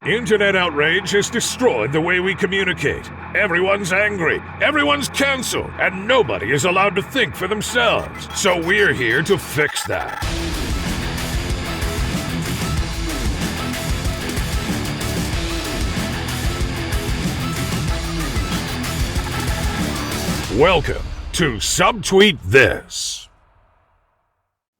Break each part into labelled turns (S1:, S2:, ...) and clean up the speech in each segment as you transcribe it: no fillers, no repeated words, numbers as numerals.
S1: Internet outrage has destroyed the way we communicate. Everyone's angry, everyone's canceled, and nobody is allowed to think for themselves. So we're here to fix that. Welcome to Subtweet This.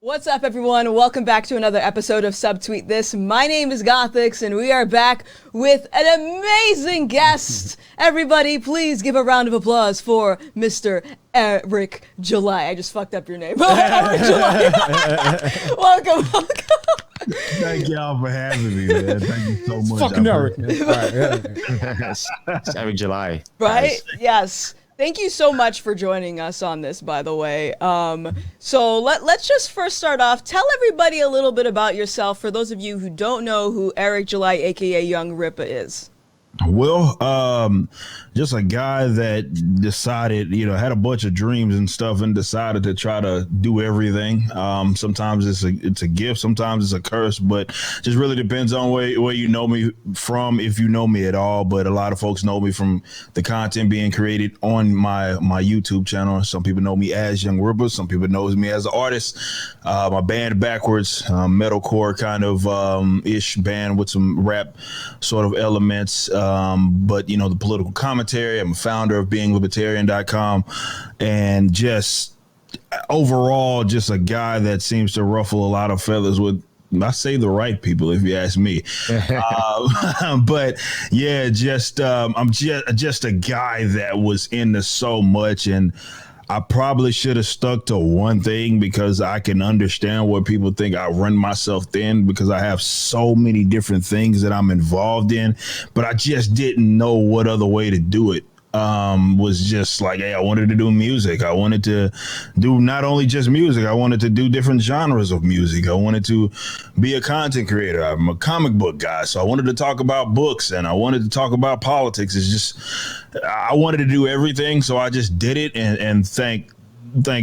S2: What's up, everyone? Welcome back to another episode of Subtweet This. My name is Gothix, and we are back with an amazing guest. Everybody, please give a round of applause for Mr. Eric July. I just fucked up your name. Eric July. welcome.
S3: Thank y'all for having me, man. Thank you so much.
S4: Fucking Eric, man.
S5: It's Eric July.
S2: Right? Yes. Thank you so much for joining us on this, by the way. So let's just first start off. Tell everybody a little bit about yourself for those of you who don't know who Eric July, aka Young Rippa, is.
S3: Well, just a guy that decided, had a bunch of dreams and stuff and decided to try to do everything. Sometimes it's a gift, sometimes it's a curse, but just really depends on where you know me from, if you know me at all. But a lot of folks know me from the content being created on my YouTube channel. Some people know me as Young Rippa. Some people know me as an artist. My band Backwordz, metalcore kind of ish band with some rap sort of elements. But the political commentary. I'm a founder of beinglibertarian.com, and just overall just a guy that seems to ruffle a lot of feathers with, I say, the right people, if you ask me. But yeah, I'm just a guy that was into so much, and I probably should have stuck to one thing because I can understand what people think I run myself thin because I have so many different things that I'm involved in, but I just didn't know what other way to do it. Was just like, hey, I wanted to do music. I wanted to do not only just music, I wanted to do different genres of music. I wanted to be a content creator. I'm a comic book guy, so I wanted to talk about books and I wanted to talk about politics. It's just, I wanted to do everything, so I just did it, and thank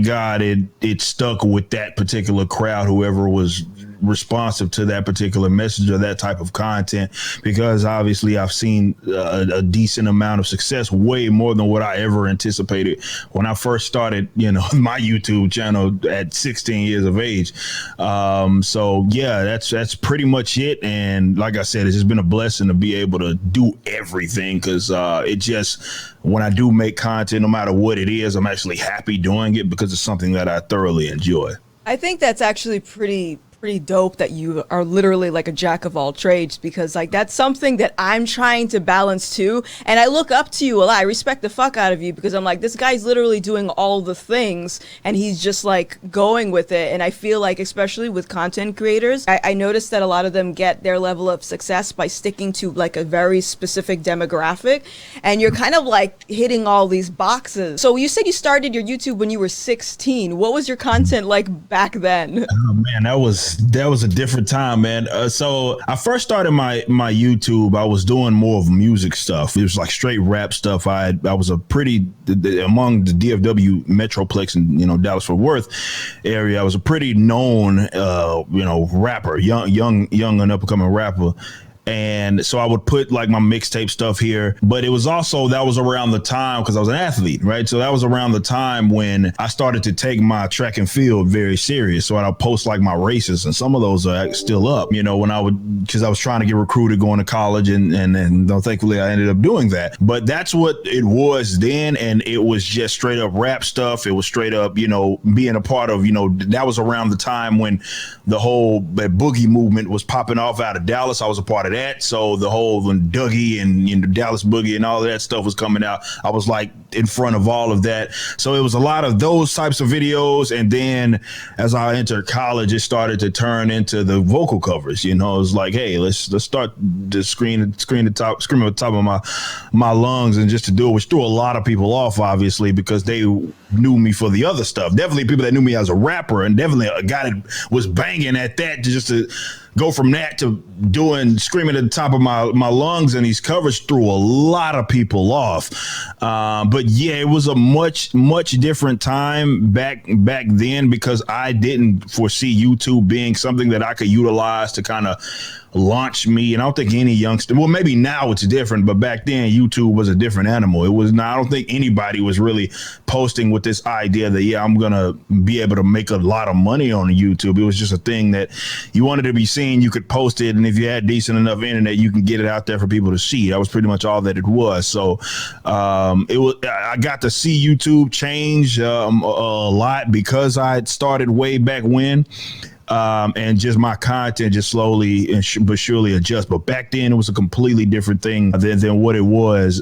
S3: God it stuck with that particular crowd, whoever was responsive to that particular message or that type of content, because obviously I've seen a decent amount of success, way more than what I ever anticipated when I first started, my YouTube channel at 16 years of age. So yeah, that's pretty much it. And like I said, it's just been a blessing to be able to do everything, because when I do make content, no matter what it is, I'm actually happy doing it because it's something that I thoroughly enjoy.
S2: I think that's actually pretty dope that you are literally like a jack of all trades, because like that's something that I'm trying to balance too. And I look up to you a lot. I respect the fuck out of you because I'm like, this guy's literally doing all the things and he's just like going with it. And I feel like, especially with content creators, I noticed that a lot of them get their level of success by sticking to like a very specific demographic, and you're kind of like hitting all these boxes. So you said you started your YouTube when you were 16. What was your content like back then?
S3: Oh man, that was a different time, man. So I first started my YouTube. I was doing more of music stuff. It was like straight rap stuff. I was a pretty, among the DFW Metroplex and Dallas-Fort Worth area, I was a pretty known rapper, young and up and coming rapper. And so I would put like my mixtape stuff here, but it was also, that was around the time, because I was an athlete, right? So that was around the time when I started to take my track and field very serious. So I'd post like my races, and some of those are still up, because I was trying to get recruited going to college, and thankfully I ended up doing that. But that's what it was then. And it was just straight up rap stuff. It was straight up, being a part of, that was around the time when the whole boogie movement was popping off out of Dallas. I was a part of that. So the whole Dougie and Dallas Boogie and all of that stuff was coming out. I was like in front of all of that. So it was a lot of those types of videos. And then as I entered college, it started to turn into the vocal covers. It was like, hey, let's start to scream at the top of my lungs, and just to do it, which threw a lot of people off, obviously, because they knew me for the other stuff. Definitely people that knew me as a rapper, and definitely a guy that was banging at that to go from that to doing screaming at the top of my lungs and these covers threw a lot of people off. But yeah, it was a much different time back then, because I didn't foresee YouTube being something that I could utilize to kind of launched me. And I don't think any youngster, well, maybe now it's different, but back then YouTube was a different animal. It was not, I don't think anybody was really posting with this idea that, yeah, I'm going to be able to make a lot of money on YouTube. It was just a thing that you wanted to be seen, you could post it. And if you had decent enough internet, you can get it out there for people to see. That was pretty much all that it was. So I got to see YouTube change a lot because I had started way back when. And just my content just slowly but surely adjust. But back then it was a completely different thing than what it was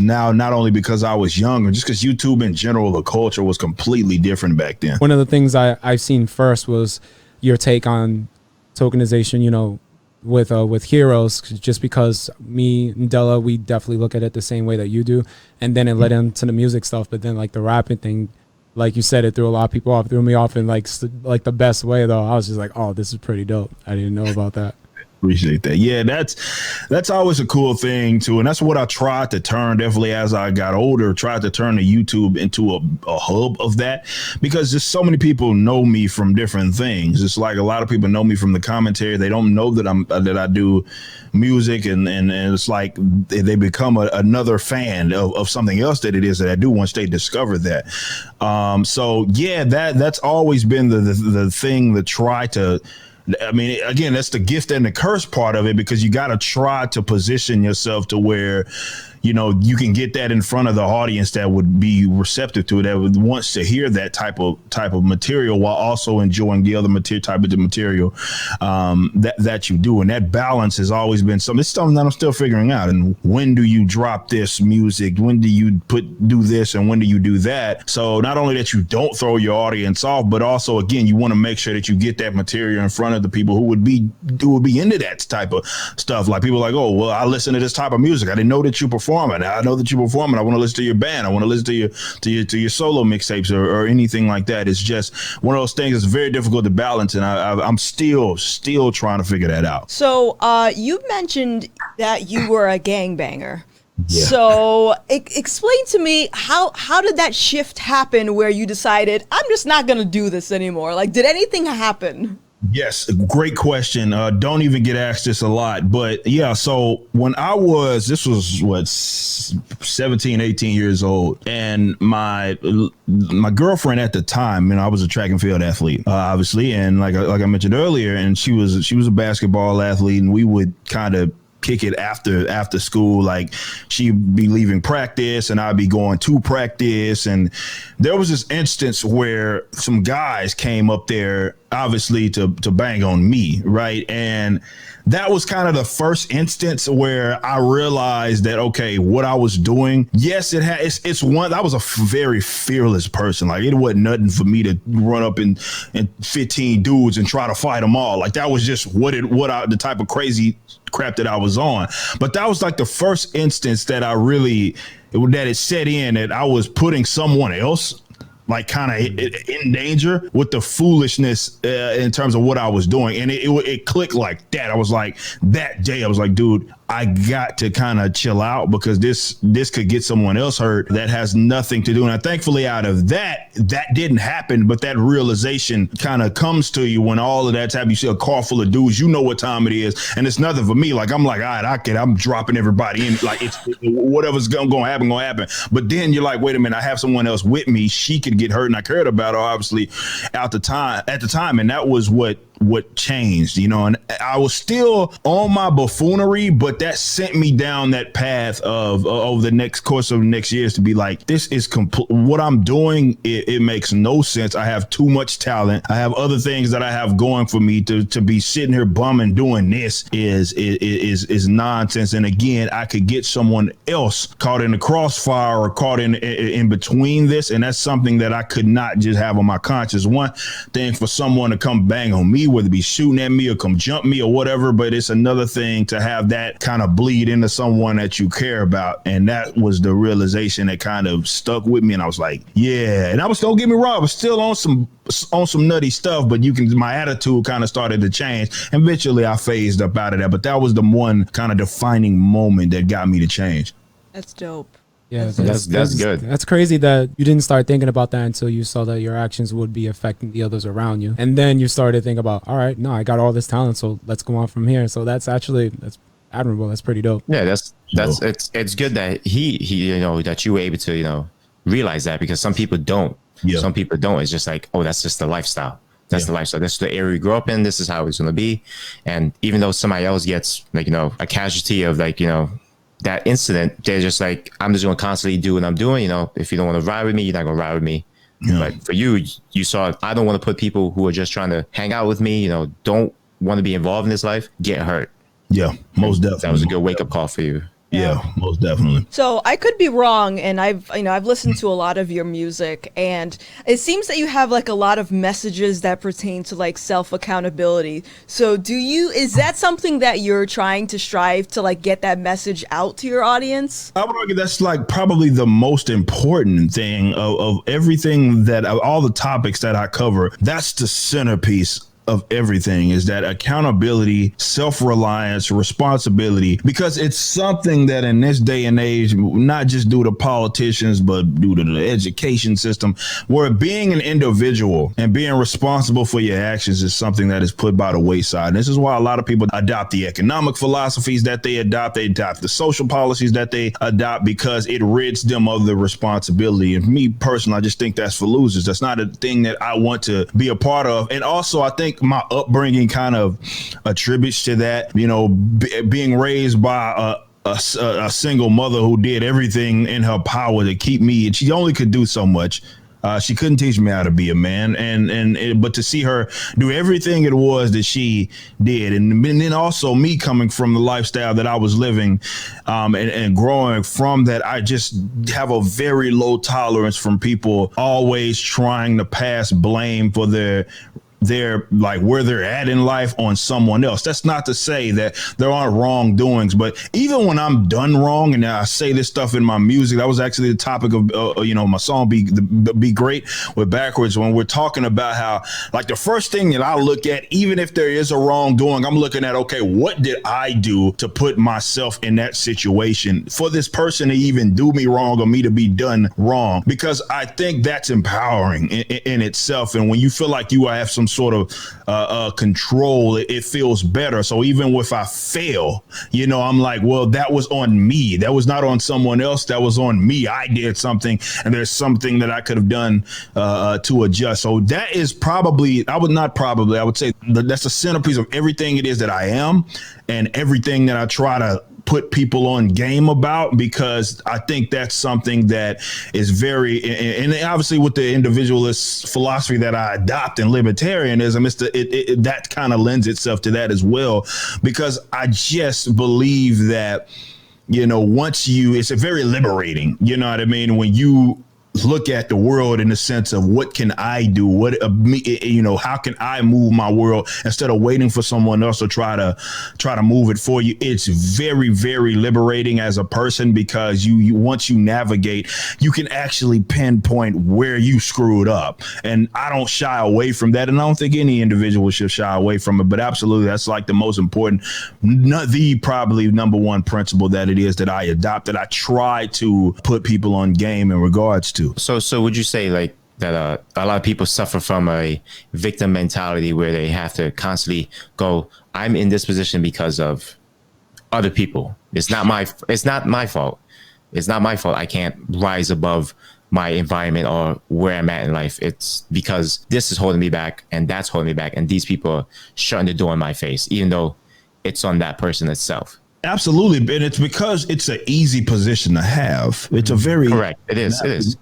S3: now, not only because I was younger, just because YouTube in general, the culture was completely different back then.
S4: One of the things I've seen first was your take on tokenization, you know, with heroes, just because me and Della, we definitely look at it the same way that you do. And then it led into the music stuff. But then like the rapping thing, like you said, it threw a lot of people off. It threw me off in like the best way, though. I was just like, oh, this is pretty dope. I didn't know about that.
S3: Appreciate that. Yeah, that's always a cool thing too, and that's what I tried to turn. Definitely as I got older, tried to turn the YouTube into a hub of that, because just so many people know me from different things. It's like a lot of people know me from the commentary. They don't know that I do music, and it's like they become another fan of something else that it is that I do once they discover that. So yeah, that's always been the thing to try to. I mean, again, that's the gift and the curse part of it, because you got to try to position yourself to where, you know, you can get that in front of the audience that would be receptive to it, that would wants to hear that type of material while also enjoying the other type of material that you do. And that balance has always been something. It's something that I'm still figuring out. And when do you drop this music? When do you do this? And when do you do that? So not only that you don't throw your audience off, but also, again, you want to make sure that you get that material in front of the people who would be into that type of stuff. Like people like, oh, well, I listen to this type of music. I didn't know that you perform. I know that you're performing. I want to listen to your band. I want to listen to your solo mixtapes or anything like that. It's just one of those things that's very difficult to balance, and I'm still trying to figure that out.
S2: So you mentioned that you were a gangbanger.
S3: Yeah.
S2: So explain to me how did that shift happen where you decided I'm just not gonna do this anymore? Like, did anything happen?
S3: Yes, great question. Don't even get asked this a lot, but yeah. So when this was what, 17, 18 years old, and my girlfriend at the time, I was a track and field athlete, obviously, and like I mentioned earlier, and she was a basketball athlete, and we would kind of kick it after school. Like, she'd be leaving practice and I'd be going to practice. And there was this instance where some guys came up there, obviously to bang on me, right? And that was kind of the first instance where I realized that, okay, what I was doing, yes, I was a very fearless person. Like, it wasn't nothing for me to run up and 15 dudes and try to fight them all. Like, that was just the type of crazy crap that I was on. But that was like the first instance that it set in, that I was putting someone else like kind of in danger with the foolishness in terms of what I was doing. And it clicked like that. I was like, that day I was like, dude, I got to kind of chill out, because this could get someone else hurt that has nothing to do. And thankfully out of that didn't happen, but that realization kind of comes to you when all of that's happening. You see a car full of dudes, you know what time it is, and it's nothing for me. Like, I'm like, all right, I'm dropping everybody in. Like, it's whatever's gonna happen. But then you're like, wait a minute, I have someone else with me. She could get hurt, and I cared about her obviously at the time, and that was what changed, and I was still on my buffoonery, but that sent me down that path of over the course of the next years to be like, this is what I'm doing. It makes no sense. I have too much talent. I have other things that I have going for me. To be sitting here bumming doing this is nonsense. And again, I could get someone else caught in the crossfire or caught in between this, and that's something that I could not just have on my conscience. One thing for someone to come bang on me, whether it be shooting at me or come jump me or whatever, but it's another thing to have that kind of bleed into someone that you care about. And that was the realization that kind of stuck with me. And I was like, yeah. And don't get me wrong, I was still on some nutty stuff, but my attitude kind of started to change. And eventually I phased up out of that. But that was the one kind of defining moment that got me to change.
S2: That's dope.
S4: Yeah,
S5: That's good.
S4: That's crazy that you didn't start thinking about that until you saw that your actions would be affecting the others around you. And then you started thinking about, all right, no, I got all this talent, so let's go on from here. So that's admirable. That's pretty dope.
S5: Yeah, it's good that he that you were able to realize that, because some people don't.
S3: Yeah.
S5: Some people don't. It's just like, oh, that's just the lifestyle. That's the lifestyle. That's the area we grew up in. This is how it's going to be. And even though somebody else gets a casualty of that incident, they're just like, I'm just going to constantly do what I'm doing. If you don't want to ride with me, you're not going to ride with me. Yeah. But for you saw, I don't want to put people who are just trying to hang out with me, don't want to be involved in this life, get hurt.
S3: Yeah, most definitely.
S5: That was a good wake up call for you.
S3: Yeah, most definitely.
S2: So I could be wrong, and I've listened to a lot of your music, and it seems that you have like a lot of messages that pertain to like self accountability. So is that something that you're trying to strive to like get that message out to your audience?
S3: I would argue that's like probably the most important thing of everything of all the topics that I cover. That's the centerpiece of everything, is that accountability, self-reliance, responsibility, because it's something that in this day and age, not just due to politicians, but due to the education system, where being an individual and being responsible for your actions is something that is put by the wayside. And this is why a lot of people adopt the economic philosophies that they adopt the social policies that they adopt, because it rids them of the responsibility. And me personally, I just think that's for losers. That's not a thing that I want to be a part of. And also, I think my upbringing kind of attributes to that, being raised by a single mother who did everything in her power to keep me, and she only could do so much. She couldn't teach me how to be a man, but to see her do everything it was that she did, and then also me coming from the lifestyle that I was living, and growing from that, I just have a very low tolerance from people always trying to pass blame for their like where they're at in life on someone else. That's not to say that there aren't wrongdoings, but even when I'm done wrong, and I say this stuff in my music, that was actually the topic of my song Be Great with Backwordz, when we're talking about how like the first thing that I look at, even if there is a wrongdoing, I'm looking at, okay, what did I do to put myself in that situation for this person to even do me wrong or me to be done wrong? Because I think that's empowering in itself. And when you feel like you have some sort of control, it feels better. So even if I fail, I'm like, well, that was on me. That was not on someone else. That was on me. I did something, and there's something that I could have done to adjust. So that is probably, I would say that's the centerpiece of everything it is that I am, and everything that I try to put people on game about, because I think that's something that is very, and obviously with the individualist philosophy that I adopt in libertarianism, that kind of lends itself to that as well, because I just believe that, it's a very liberating, you know what I mean? When you look at the world in the sense of what can I do? How can I move my world instead of waiting for someone else to try to move it for you? It's very, very liberating as a person, because you once you navigate, you can actually pinpoint where you screwed up. And I don't shy away from that. And I don't think any individual should shy away from it. But absolutely, that's like the most important, probably number one principle that it is that I adopt, that I try to put people on game in regards to.
S5: So would you say like that a lot of people suffer from a victim mentality, where they have to constantly go, I'm in this position because of other people. It's not my fault. It's not my fault. I can't rise above my environment or where I'm at in life. It's because this is holding me back, and that's holding me back, and these people are shutting the door in my face, even though it's on that person itself.
S3: Absolutely. And it's because it's an easy position to have. It's a very
S5: correct. It is.
S3: Because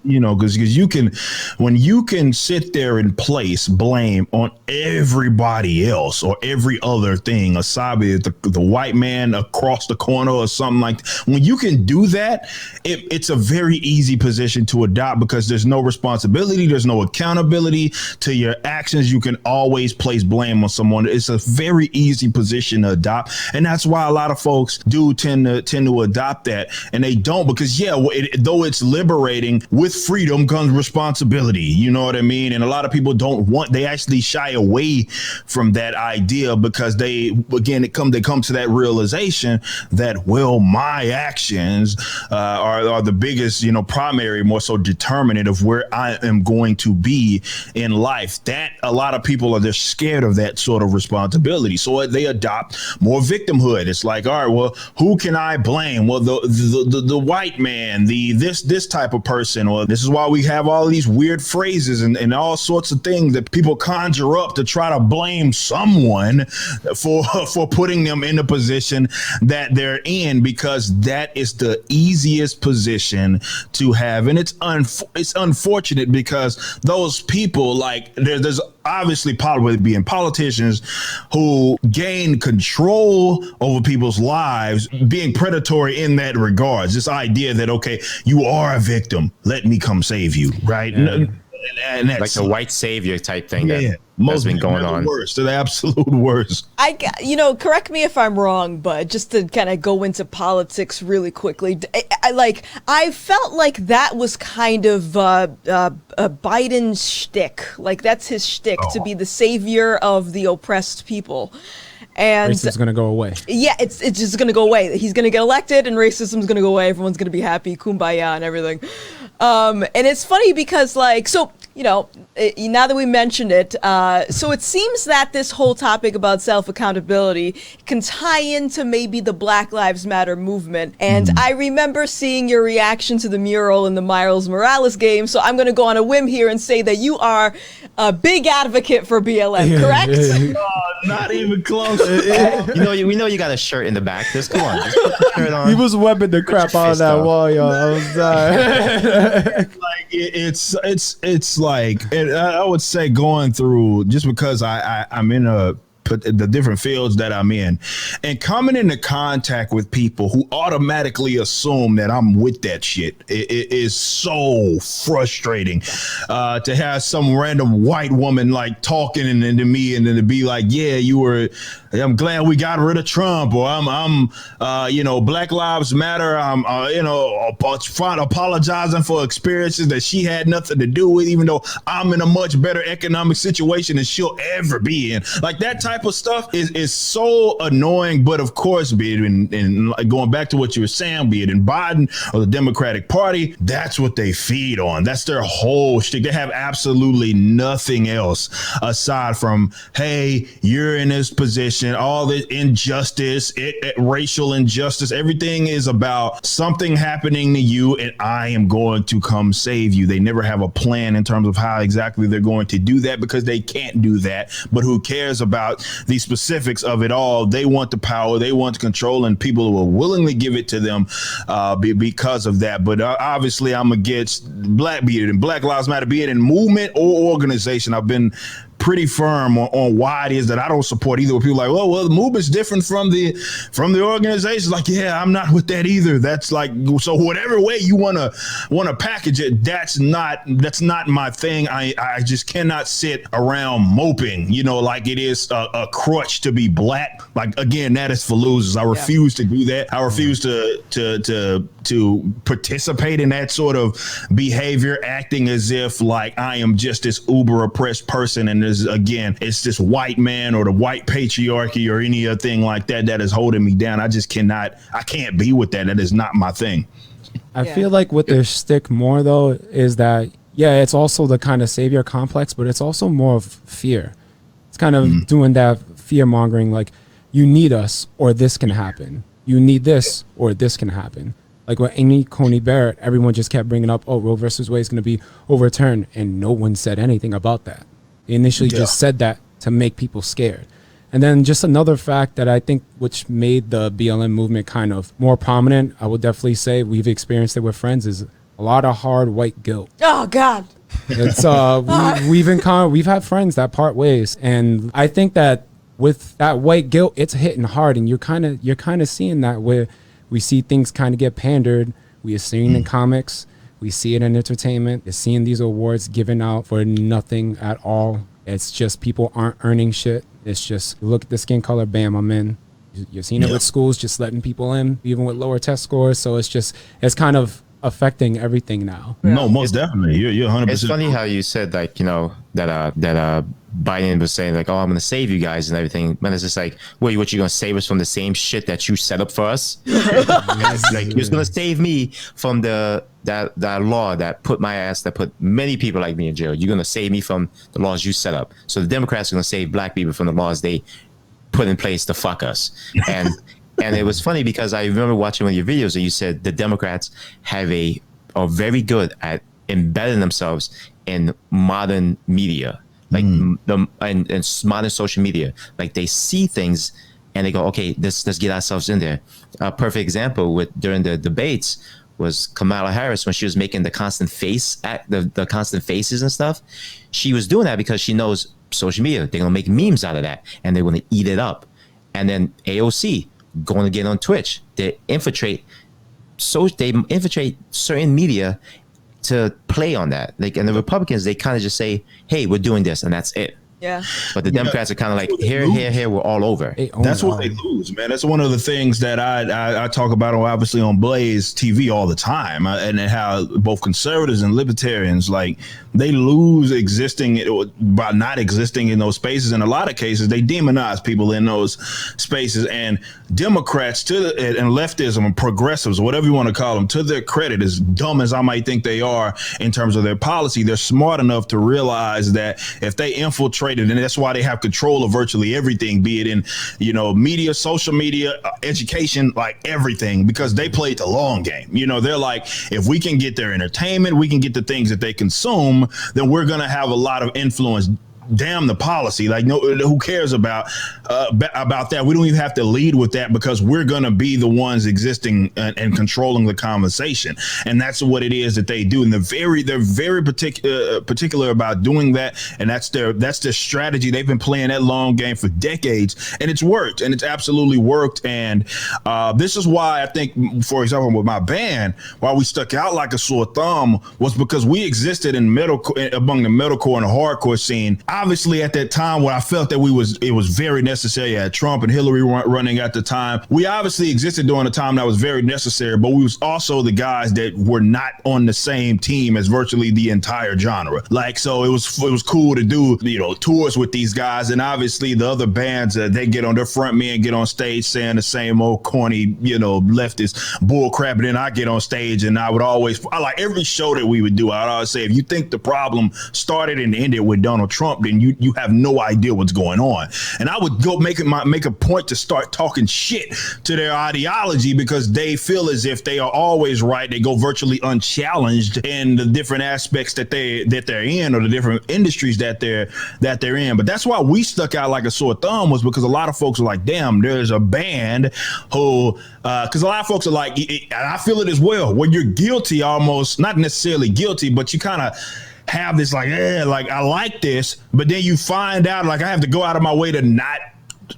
S3: when you can sit there and place blame on everybody else or every other thing, aside the white man across the corner or something like that. When you can do that, it's a very easy position to adopt, because there's no responsibility. There's no accountability to your actions. You can always place blame on someone. It's a very easy position to adopt. And that's why a lot of folks folks do tend to adopt that, and they don't, because though it's liberating, with freedom comes responsibility. You know what I mean? And a lot of people they actually shy away from that idea because they come to that realization that, well, my actions are the biggest, primary, more so determinant of where I am going to be in life. That a lot of people they're scared of that sort of responsibility, so they adopt more victimhood. It's like, all right, well, who can I blame? Well, the white man, this type of person. Well, this is why we have all these weird phrases and all sorts of things that people conjure up to try to blame someone for putting them in the position that they're in, because that is the easiest position to have. And it's unfortunate because those people, like, there's obviously probably being politicians who gain control over people's lives, being predatory in that regards. This idea that, okay, you are a victim, let me come save you, right?
S5: Yeah.
S3: And that's
S5: like the white savior type thing
S3: that's
S5: been going on.
S3: Worst, the absolute worst.
S2: Correct me if I'm wrong, but just to kind of go into politics really quickly, I felt like that was kind of Biden's shtick. Like, that's his shtick, to be the savior of the oppressed people. And
S4: racism's gonna go away.
S2: Yeah, it's just gonna go away. He's gonna get elected, and racism's gonna go away. Everyone's gonna be happy, kumbaya, and everything. And it's funny because, now that we mentioned it, so it seems that this whole topic about self-accountability can tie into maybe the Black Lives Matter movement. And I remember seeing your reaction to the mural in the Miles Morales game, so I'm going to go on a whim here and say that you are a big advocate for BLM, correct?
S3: Not even close.
S5: We know you got a shirt in the back. Just come on. Just put the shirt on.
S4: He was webbing the crap out of that wall, y'all. I was
S3: like it's like, I would say, going through, just because I'm in the different fields that I'm in, and coming into contact with people who automatically assume that I'm with that shit, it is so frustrating to have some random white woman like talking to me, and then to be like, yeah, I'm glad we got rid of Trump, or I'm Black Lives Matter, I'm apologizing for experiences that she had nothing to do with, even though I'm in a much better economic situation than she'll ever be in. Like, that type of stuff is so annoying. But of course, be it in going back to what you were saying, be it in Biden or the Democratic Party, that's what they feed on. That's their whole shtick. They have absolutely nothing else aside from, hey, you're in this position, all the injustice, racial injustice, everything is about something happening to you, and I am going to come save you. They never have a plan in terms of how exactly they're going to do that, because they can't do that. But who cares about the specifics of it all? They want the power, they want control, and people will willingly give it to them because of that. But obviously, I'm against Black Lives Matter, be it in movement or organization. I've been pretty firm on why it is that I don't support either. People are like, well, the movement's different from the organization. Like, yeah, I'm not with that either. That's like, so whatever way you want to package it, that's not my thing. I just cannot sit around moping, like it is a crutch to be Black. Like, again, that is for losers. I refuse to do that. I refuse to participate in that sort of behavior, acting as if like I am just this uber oppressed person, and again, it's this white man or the white patriarchy or any other thing like that is holding me down. I can't be with that. That is not my thing.
S4: I feel like what their stick more though is that, it's also the kind of savior complex, but it's also more of fear. It's kind of doing that fear mongering, like, you need us or this can happen. You need this or this can happen. Like with Amy Coney Barrett, everyone just kept bringing up, Roe versus Wade is going to be overturned, and no one said anything about that. They initially just said that to make people scared. And then just another fact that I think which made the BLM movement kind of more prominent, I would definitely say we've experienced it with friends, is a lot of hard white guilt.
S2: Oh God.
S4: It's we've had friends that part ways, and I think that with that white guilt, it's hitting hard, and you're kind of seeing that where we see things kind of get pandered. We are seeing in comics. We see it in entertainment. You're seeing these awards given out for nothing at all. It's just people aren't earning shit. It's just, look at the skin color, bam, I'm in. You've seen it with schools just letting people in, even with lower test scores. So it's kind of affecting everything now.
S3: No, most definitely. You're 100%.
S5: It's funny how you said like, that Biden was saying like, oh, I'm gonna save you guys and everything. But it's just like, wait, what, you gonna save us from the same shit that you set up for us? Like, you're gonna save me from that law that put many people like me in jail. You're gonna save me from the laws you set up. So the Democrats are gonna save black people from the laws they put in place to fuck us. And it was funny because I remember watching one of your videos and you said the Democrats are very good at embedding themselves in modern media, like and modern social media. Like they see things and they go, okay, let's get ourselves in there. A perfect example during the debates was Kamala Harris when she was making the constant the constant faces and stuff. She was doing that because she knows social media, they're gonna make memes out of that and they're gonna eat it up. And then AOC going to get on Twitch, they infiltrate certain media to play on that. Like, and the Republicans, they kind of just say, hey, we're doing this, and that's it.
S2: Yeah. But
S5: the Democrats are kind of like, here, we're all over.
S3: That's what they lose, man. That's one of the things that I talk about, obviously, on BlazeTV all the time, and how both conservatives and libertarians, like, they lose by not existing in those spaces. In a lot of cases, they demonize people in those spaces. And Democrats and leftism and progressives, whatever you want to call them, to their credit, as dumb as I might think they are in terms of their policy, they're smart enough to realize that if they infiltrate, and that's why they have control of virtually everything, be it in, media, social media, education, like everything, because they played the long game. They're like, if we can get their entertainment, we can get the things that they consume, then we're going to have a lot of influence. Damn the policy. Like, no, who cares about that? We don't even have to lead with that because we're going to be the ones existing and controlling the conversation. And that's what it is that they do. And they're very particular about doing that. And that's their strategy. They've been playing that long game for decades, and it's worked, and it's absolutely worked. And this is why I think, for example, with my band, why we stuck out like a sore thumb was because we existed among the metalcore and the hardcore scene. Obviously, at that time, when I felt that it was very necessary. At Trump and Hillary running at the time, we obviously existed during a time that was very necessary. But we was also the guys that were not on the same team as virtually the entire genre. Like, so it was cool to do tours with these guys, and obviously the other bands they get on their front men get on stage saying the same old corny leftist bull crap, and then I get on stage and I like every show that we would do, I'd always say, if you think the problem started and ended with Donald Trump, then you have no idea what's going on. And I would go make a point to start talking shit to their ideology because they feel as if they are always right. They go virtually unchallenged in the different aspects that they're in, or the different industries that they're in. But that's why we stuck out like a sore thumb, was because a lot of folks are like, damn, there's a band who, because a lot of folks are like, and I feel it as well, when you're guilty, almost not necessarily guilty, but you kind of have this like, like I like this, but then you find out, like, I have to go out of my way to not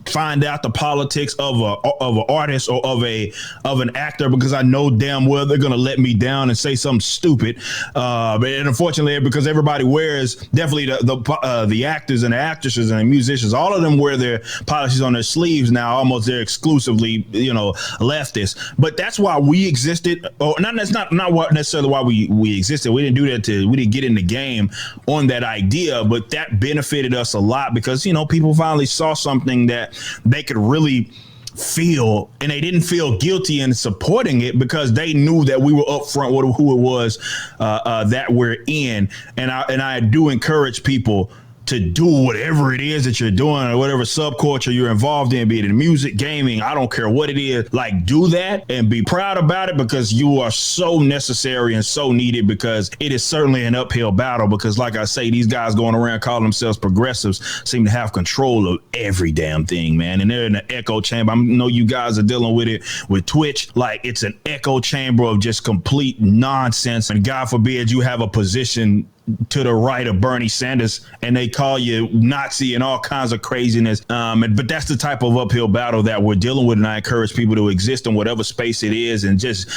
S3: find out the politics of an artist or of an actor, because I know damn well they're gonna let me down and say something stupid. And unfortunately, because everybody wears, definitely the actors and the actresses and the musicians, all of them wear their policies on their sleeves now. Almost they're exclusively leftist. But that's why we existed. Or not necessarily why we existed. We didn't do that we didn't get in the game on that idea, but that benefited us a lot because people finally saw something that they could really feel, and they didn't feel guilty in supporting it because they knew that we were upfront with who it was that we're in. And I do encourage people to do whatever it is that you're doing, or whatever subculture you're involved in, be it in music, gaming, I don't care what it is. Like, do that and be proud about it, because you are so necessary and so needed, because it is certainly an uphill battle. Because like I say, these guys going around calling themselves progressives seem to have control of every damn thing, man. And they're in an echo chamber. I know you guys are dealing with it with Twitch. Like, it's an echo chamber of just complete nonsense. And God forbid you have a position to the right of Bernie Sanders and they call you Nazi and all kinds of craziness. But that's the type of uphill battle that we're dealing with. And I encourage people to exist in whatever space it is and just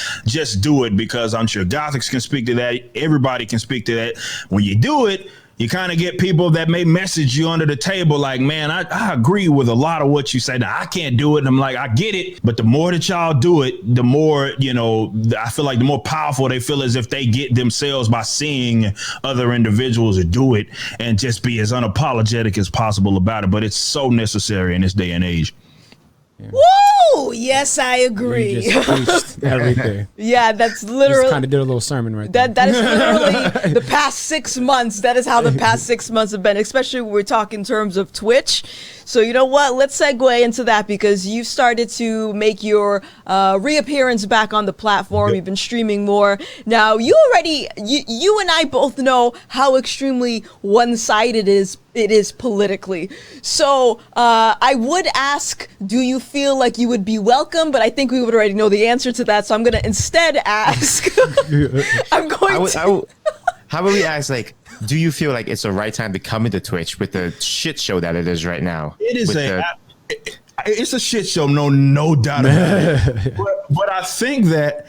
S3: do it, because I'm sure Gothics can speak to that. Everybody can speak to that. When you do it, You kind of get people that may message you under the table like, man, I agree with a lot of what you say. Now, I can't do it. And I'm like, I get it. But the more that y'all do it, the more, I feel like the more powerful they feel as if they get themselves by seeing other individuals do it and just be as unapologetic as possible about it. But it's so necessary in this day and age.
S2: Yeah. Woo! Yes, I agree.
S4: You just preached everything.
S2: Yeah, that's literally
S4: kind of did a little sermon right there.
S2: That is literally the past 6 months. That is how the past 6 months have been, especially when we're talking in terms of Twitch. So you know what? Let's segue into that because you've started to make your reappearance back on the platform. You've been streaming more. Now, you and I both know how extremely one-sided it is politically. So I would ask, do you feel like you would be welcome? But I think we would already know the answer to that. So I'm going to instead ask.
S5: How about we ask, like, do you feel like it's the right time to come into Twitch with the shit show that it is right now?
S3: It is it's a shit show, no doubt about it. But I think that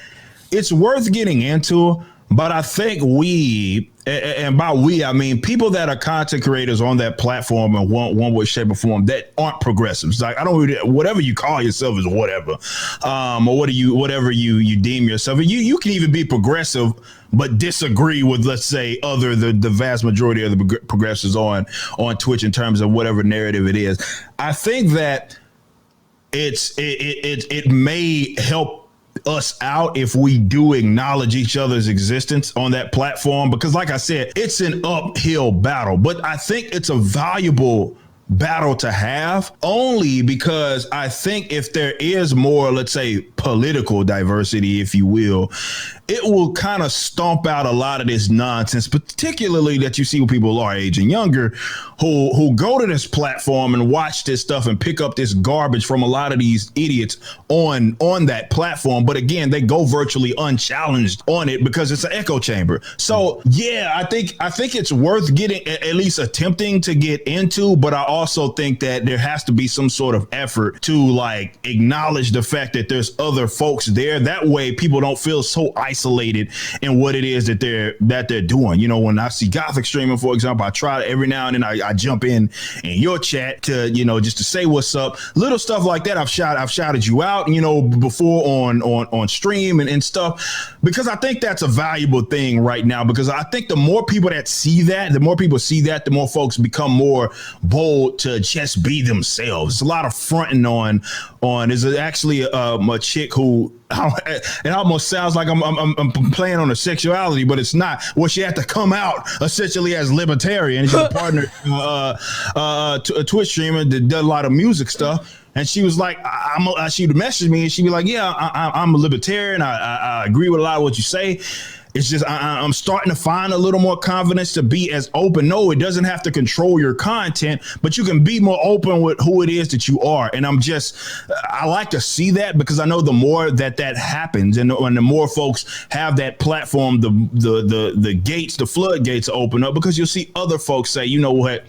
S3: it's worth getting into. But I think we, and by we, I mean people that are content creators on that platform in one way, shape, or form that aren't progressives. Like whatever you call yourself is whatever, or whatever you deem yourself. You can even be progressive, but disagree with, let's say, the vast majority of the progressives on Twitch in terms of whatever narrative it is. I think that it may help us out if we do acknowledge each other's existence on that platform, because like I said, it's an uphill battle, but I think it's a valuable battle to have, only because I think if there is more, let's say, political diversity, if you will, it will kind of stomp out a lot of this nonsense, particularly that you see with people our age and younger who go to this platform and watch this stuff and pick up this garbage from a lot of these idiots on that platform. But again, they go virtually unchallenged on it because it's an echo chamber. So yeah, I think it's worth getting, at least attempting to get into, but I also think that there has to be some sort of effort to like acknowledge the fact that there's other folks there. That way people don't feel so isolated in what it is that they're doing. You know, when I see Gothic streaming, for example, I try every now and then I jump in your chat to, just to say what's up, little stuff like that. I've shouted you out, before on stream and stuff, because I think that's a valuable thing right now, because I think the more people see that, the more folks become more bold to just be themselves. It's a lot of fronting on is actually a chick who, it almost sounds like I'm playing on her sexuality, but it's not. Well, she had to come out essentially as libertarian. She's a partner, a Twitch streamer that does a lot of music stuff. And she was like, she would message me and she'd be like, yeah, I'm a libertarian. I agree with a lot of what you say. It's just I'm starting to find a little more confidence to be as open. No, it doesn't have to control your content, but you can be more open with who it is that you are. And I like to see that, because I know the more that happens and the more folks have that platform, the floodgates open up, because you'll see other folks say, you know what,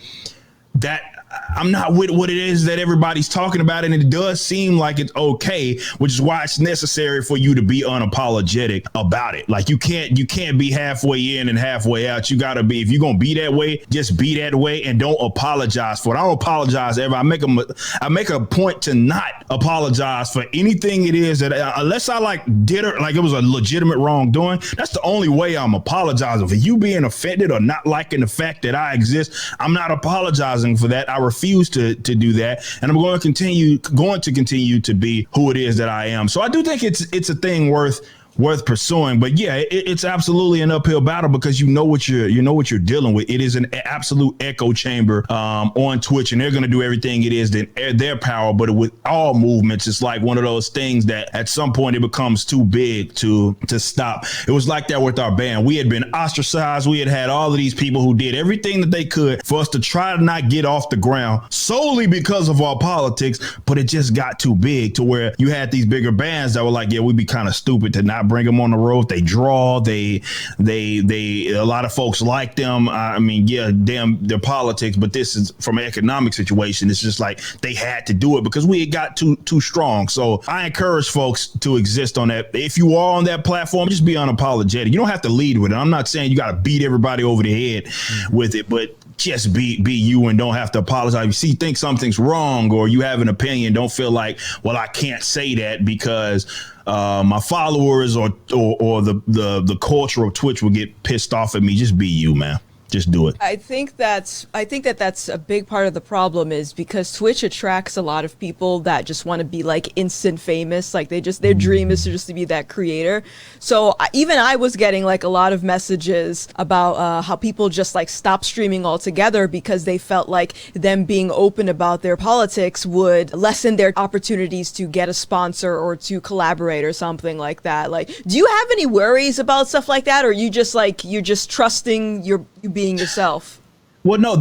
S3: that I'm not with what it is that everybody's talking about, and it does seem like it's okay, which is why it's necessary for you to be unapologetic about it. Like you can't be halfway in and halfway out. You gotta be, if you're gonna be that way, just be that way and don't apologize for it. I don't apologize ever. I make a point to not apologize for anything it is that, unless I did it like it was a legitimate wrongdoing. That's the only way I'm apologizing. For you being offended or not liking the fact that I exist, I'm not apologizing for that. I refuse to do that, and I'm going to continue to be who it is that I am. So I do think it's a thing worth pursuing. But yeah, it's absolutely an uphill battle, because you know what you're dealing with. It is an absolute echo chamber on Twitch, and they're going to do everything it is in their power. But with all movements, it's like one of those things that at some point it becomes too big to stop. It was like that with our band. We had been ostracized. We had all of these people who did everything that they could for us to try to not get off the ground solely because of our politics, but it just got too big to where you had these bigger bands that were like, yeah, we'd be kind of stupid to not bring them on the road. They draw. They a lot of folks like them. I mean, yeah, damn, their politics, but this is from an economic situation. It's just like they had to do it because we got too strong. So I encourage folks to exist on that. If you are on that platform, just be unapologetic. You don't have to lead with it. I'm not saying you got to beat everybody over the head with it, but just be you and don't have to apologize. If you think something's wrong or you have an opinion, don't feel like, well, I can't say that because my followers or the culture of Twitch will get pissed off at me. Just be you, man. Just do it.
S2: I think that's a big part of the problem is because Twitch attracts a lot of people that just want to be like instant famous. Like their dream is to just to be that creator. So even I was getting like a lot of messages about how people just like stop streaming altogether because they felt like them being open about their politics would lessen their opportunities to get a sponsor or to collaborate or something like that. Like, do you have any worries about stuff like that, or you're just trusting you being yourself?
S3: Well, no,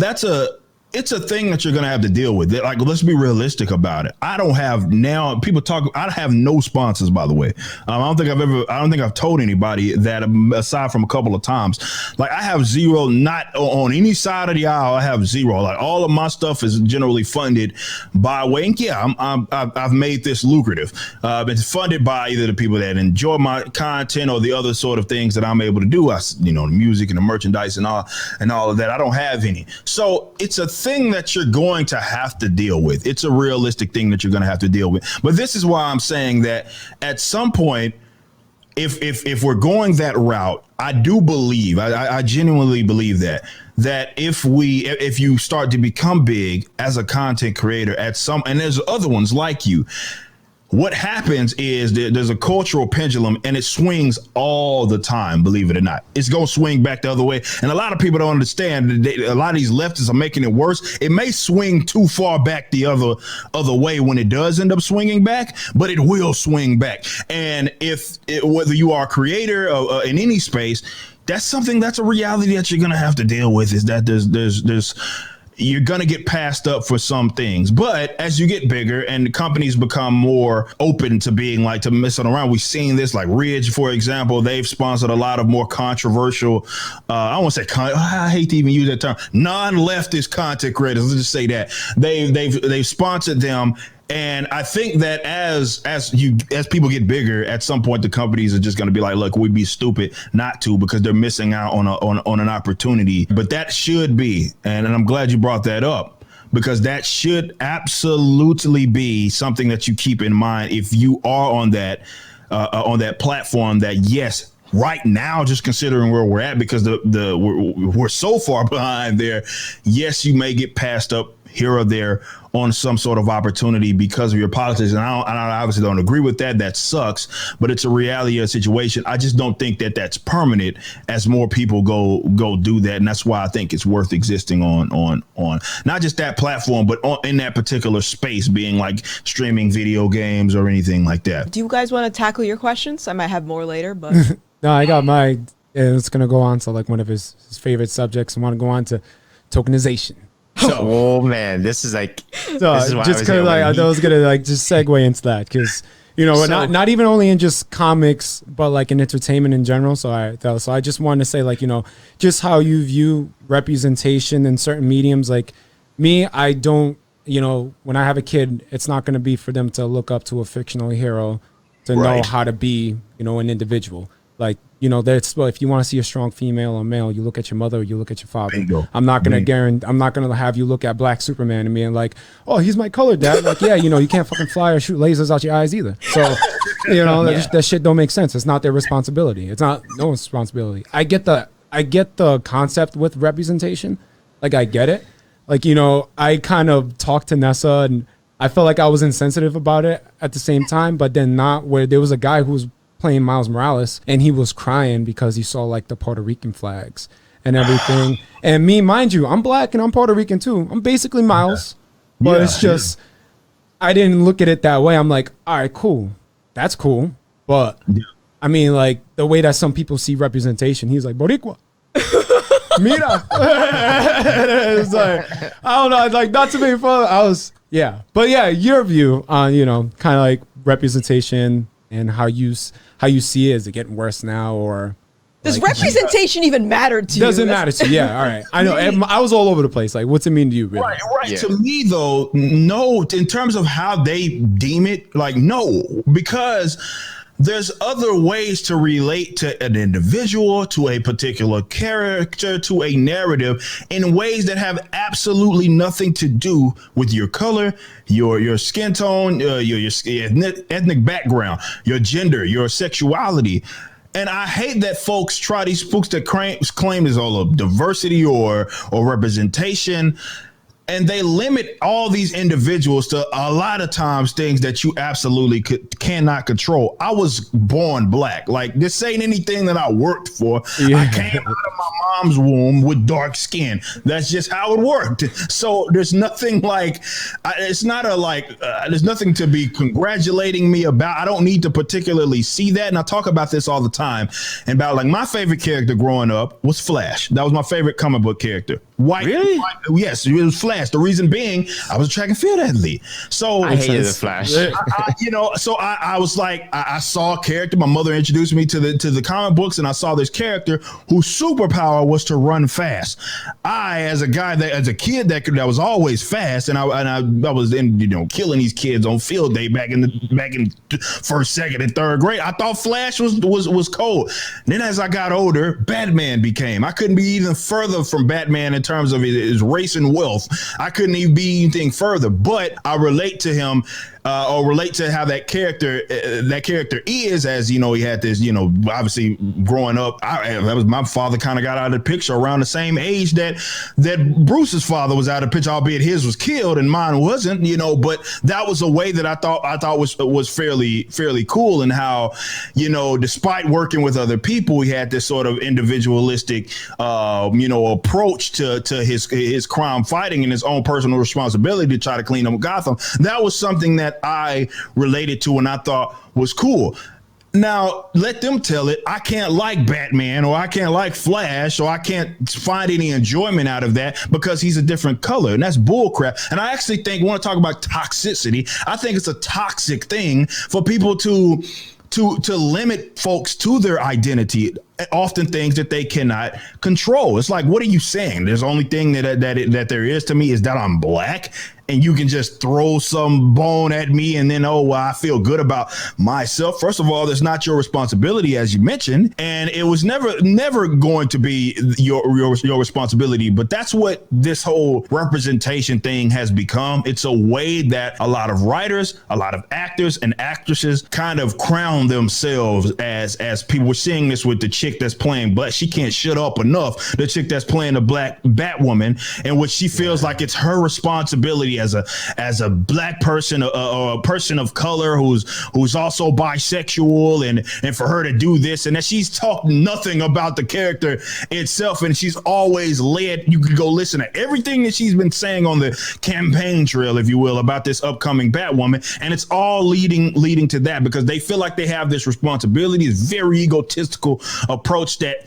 S3: it's a thing that you're going to have to deal with. Like, let's be realistic about it. I don't have now people talk. I have no sponsors, by the way. I don't think I've told anybody that aside from a couple of times. Like I have zero, not on any side of the aisle. I have zero. Like all of my stuff is generally funded by way. And yeah, I've made this lucrative. It's funded by either the people that enjoy my content or the other sort of things that I'm able to do. The music and the merchandise and all of that. I don't have any. So it's a thing that you're going to have to deal with. It's a realistic thing that you're going to have to deal with. But this is why I'm saying that at some point, if we're going that route, I do believe, I genuinely believe that if you start to become big as a content creator and there's other ones like you, what happens is there's a cultural pendulum and it swings all the time, believe it or not. It's going to swing back the other way. And a lot of people don't understand. A lot of these leftists are making it worse. It may swing too far back the other way when it does end up swinging back, but it will swing back. And whether you are a creator in any space, that's a reality that you're going to have to deal with, is that there's you're going to get passed up for some things. But as you get bigger and the companies become more open to being like to messing around, we've seen this, like Ridge, for example, they've sponsored a lot of more controversial, I won't say, I hate to even use that term, non-leftist content creators. Let's just say that they've sponsored them. And I think that as people get bigger, at some point the companies are just going to be like, look, we'd be stupid not to, because they're missing out on an opportunity. But that should be, and I'm glad you brought that up, because that should absolutely be something that you keep in mind if you are on that platform. That yes, right now, just considering where we're at, because we're so far behind there. Yes, you may get passed up here or there on some sort of opportunity because of your politics. And I obviously don't agree with that. That sucks, but it's a reality of the situation. I just don't think that that's permanent as more people go do that. And that's why I think it's worth existing on not just that platform, but in that particular space, being like streaming video games or anything like that.
S2: Do you guys want to tackle your questions? I might have more later, but
S4: no, I got my, it's going to go on to like one of his favorite subjects. I want to go on to tokenization. So,
S5: oh man, this is like, this is why
S4: just because I was gonna like just segue into that, because not even only in just comics but like in entertainment in general. So I just wanted to say, like, just how you view representation in certain mediums. Like me, I don't, when I have a kid, it's not gonna be for them to look up to a fictional hero to know how to be an individual. Like, if you want to see a strong female or male, you look at your mother, or you look at your father. I'm not going to have you look at Black Superman and being like, oh, he's my color, dad. Like, yeah, you can't fucking fly or shoot lasers out your eyes either. So, that shit don't make sense. It's not their responsibility. It's not no one's responsibility. I get the concept with representation. Like, I get it. Like, I kind of talked to Nessa and I felt like I was insensitive about it at the same time, but then not, where there was a guy who was playing Miles Morales and he was crying because he saw like the Puerto Rican flags and everything. And me, mind you, I'm Black and I'm Puerto Rican too. I'm basically Miles, but it's just, I didn't look at it that way. I'm like, all right, cool. That's cool. But I mean, like the way that some people see representation, he's like, Boricua. Mira. It's like, I don't know. Like, not to make fun. But yeah, your view on, kind of like representation and how you see it. Is it getting worse now, or
S2: does representation even matter to you?
S4: Doesn't matter to you. Yeah, all right. I know. I was all over the place. Like, what's it mean to you? Really?
S3: Right. Yeah. To me, though, no. In terms of how they deem it, like, no, because there's other ways to relate to an individual, to a particular character, to a narrative in ways that have absolutely nothing to do with your color, your skin tone, your ethnic background, your gender, your sexuality. And I hate that these folks that claim is all of diversity or representation, and they limit all these individuals to a lot of times things that you absolutely cannot control. I was born black. Like, this ain't anything that I worked for. Yeah. I came out of my mom's womb with dark skin. That's just how it worked. So there's nothing like, there's nothing to be congratulating me about. I don't need to particularly see that. And I talk about this all the time. And about, like, my favorite character growing up was Flash. That was my favorite comic book character. Really? Yes, it was Flash. The reason being, I was a track and field athlete. So
S5: I hated the Flash.
S3: I was like, I saw a character. My mother introduced me to the comic books, and I saw this character whose superpower was to run fast. As a kid that was always fast, and I was killing these kids on field day back in first, second, and third grade. I thought Flash was cold. Then as I got older, Batman became. I couldn't be even further from Batman in terms of his race and wealth. I couldn't even be anything further, but I relate to him or relate to how that character is, as he had this, obviously growing up. That was my father kind of got out of the picture around the same age that Bruce's father was out of the picture, albeit his was killed and mine wasn't, but that was a way that I thought was fairly cool, and how, despite working with other people, he had this sort of individualistic, approach to his crime fighting and his own personal responsibility to try to clean up Gotham. That was something that I related to and I thought was cool. Now, let them tell it. I can't like Batman, or I can't like Flash, or I can't find any enjoyment out of that because he's a different color. And that's bullcrap. And I actually want to talk about toxicity. I think it's a toxic thing for people to limit folks to their identity, often things that they cannot control. It's like, what are you saying? There's only thing that there is to me is that I'm black, and you can just throw some bone at me and then, I feel good about myself. First of all, that's not your responsibility, as you mentioned, and it was never going to be your responsibility. But that's what this whole representation thing has become. It's a way that a lot of writers, a lot of actors and actresses kind of crown themselves as people. We're seeing this with the chick that's playing, but she can't shut up enough. The chick that's playing the black Batwoman, and what she feels like it's her responsibility as a black person, or a person of color who's also bisexual, and for her to do this, and that she's talked nothing about the character itself, and she's always led. You can go listen to everything that she's been saying on the campaign trail, if you will, about this upcoming Batwoman, and it's all leading to that, because they feel like they have this responsibility, this very egotistical approach that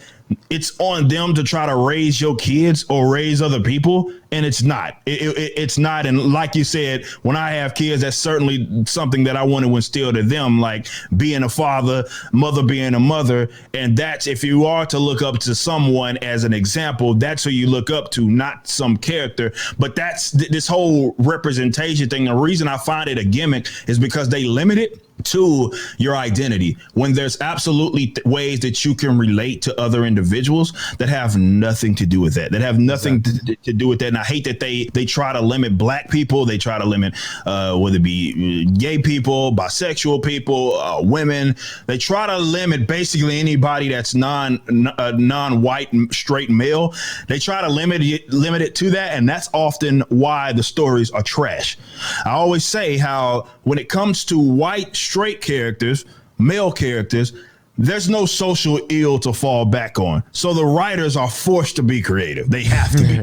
S3: it's on them to try to raise your kids or raise other people, and it's not. It's not. And like you said, when I have kids, that's certainly something that I want to instill to them, like being a father, mother being a mother. And that's, if you are to look up to someone as an example, that's who you look up to, not some character. But that's this whole representation thing. The reason I find it a gimmick is because they limit it to your identity, when there's absolutely ways that you can relate to other individuals that have nothing to do with that, have nothing to do with that. And I hate that they try to limit black people. They try to limit whether it be gay people, bisexual people, women. They try to limit basically anybody that's non-white straight male. They try to limit it to that, and that's often why the stories are trash. I always say how when it comes to white straight characters, male characters, there's no social ill to fall back on. So the writers are forced to be creative. They have to be.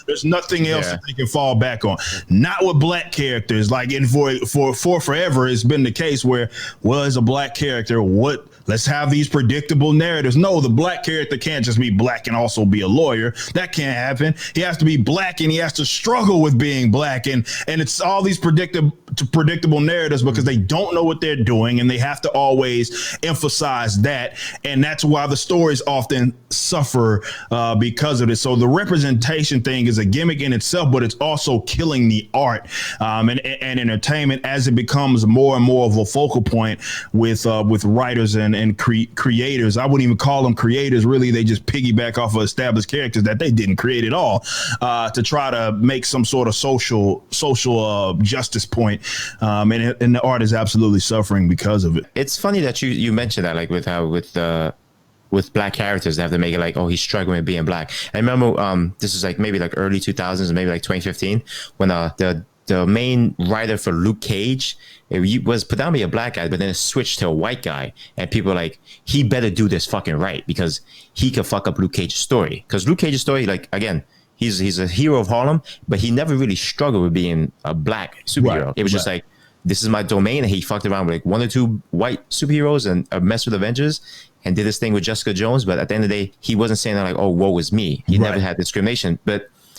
S3: There's nothing else that they can fall back on. Not with black characters. Like for forever, it's been the case where, well, as a black character, what Let's have these predictable narratives. No, the black character can't just be black and also be a lawyer. That can't happen. He has to be black and he has to struggle with being black. And it's all these predictable narratives because they don't know what they're doing and they have to always emphasize that. And that's why the stories often suffer because of it. So the representation thing is a gimmick in itself, but it's also killing the art and entertainment as it becomes more and more of a focal point with writers and creators. I wouldn't even call them creators. Really, they just piggyback off of established characters that they didn't create at all to try to make some sort of social justice point. And the art is absolutely suffering because of it.
S5: It's funny that you mentioned that, like with how with black characters, they have to make it like, oh, he's struggling with being black. I remember this is like maybe like early 2000s, maybe like 2015, when the main writer for Luke Cage, it was predominantly a black guy, but then it switched to a white guy, and people were like, he better do this fucking right because he could fuck up Luke Cage's story. Because Luke Cage's story, like, again, he's a hero of Harlem, but he never really struggled with being a black superhero. Right. It was just like, this is my domain, and he fucked around with like 1 or 2 white superheroes and messed with Avengers and did this thing with Jessica Jones. But at the end of the day, he wasn't saying that like, oh, woe is me. He never had discrimination.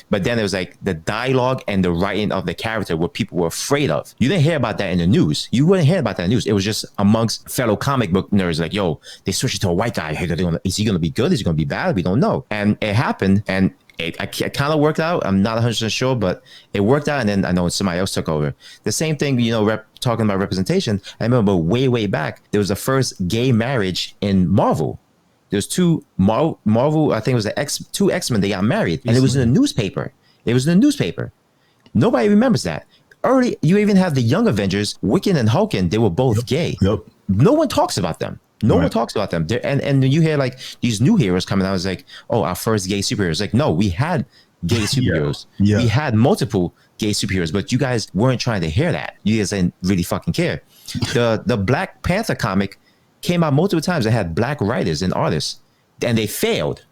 S5: But then it was like the dialogue and the writing of the character, what people were afraid of. You didn't hear about that in the news. You wouldn't hear about that in the news. It was just amongst fellow comic book nerds, like, yo, they switched it to a white guy. Is he going to be good? Is he going to be bad? We don't know. And it happened, and it kind of worked out. I'm not 100% sure, but it worked out. And then I know somebody else took over. The same thing, talking about representation. I remember way back, there was the first gay marriage in Marvel. There's 2 Marvel, I think it was two X-Men, they got married, and it was in the newspaper. Nobody remembers that. Early, you even have the Young Avengers, Wiccan and Hulkin, they were both gay. No one talks about them. No one talks about them. And you hear like these new heroes coming out, it's like, oh, our first gay superheroes. Like, no, we had gay superheroes. We had multiple gay superheroes, but you guys weren't trying to hear that. You guys didn't really fucking care. The Black Panther comic came out multiple times. They had black writers and artists, and they failed.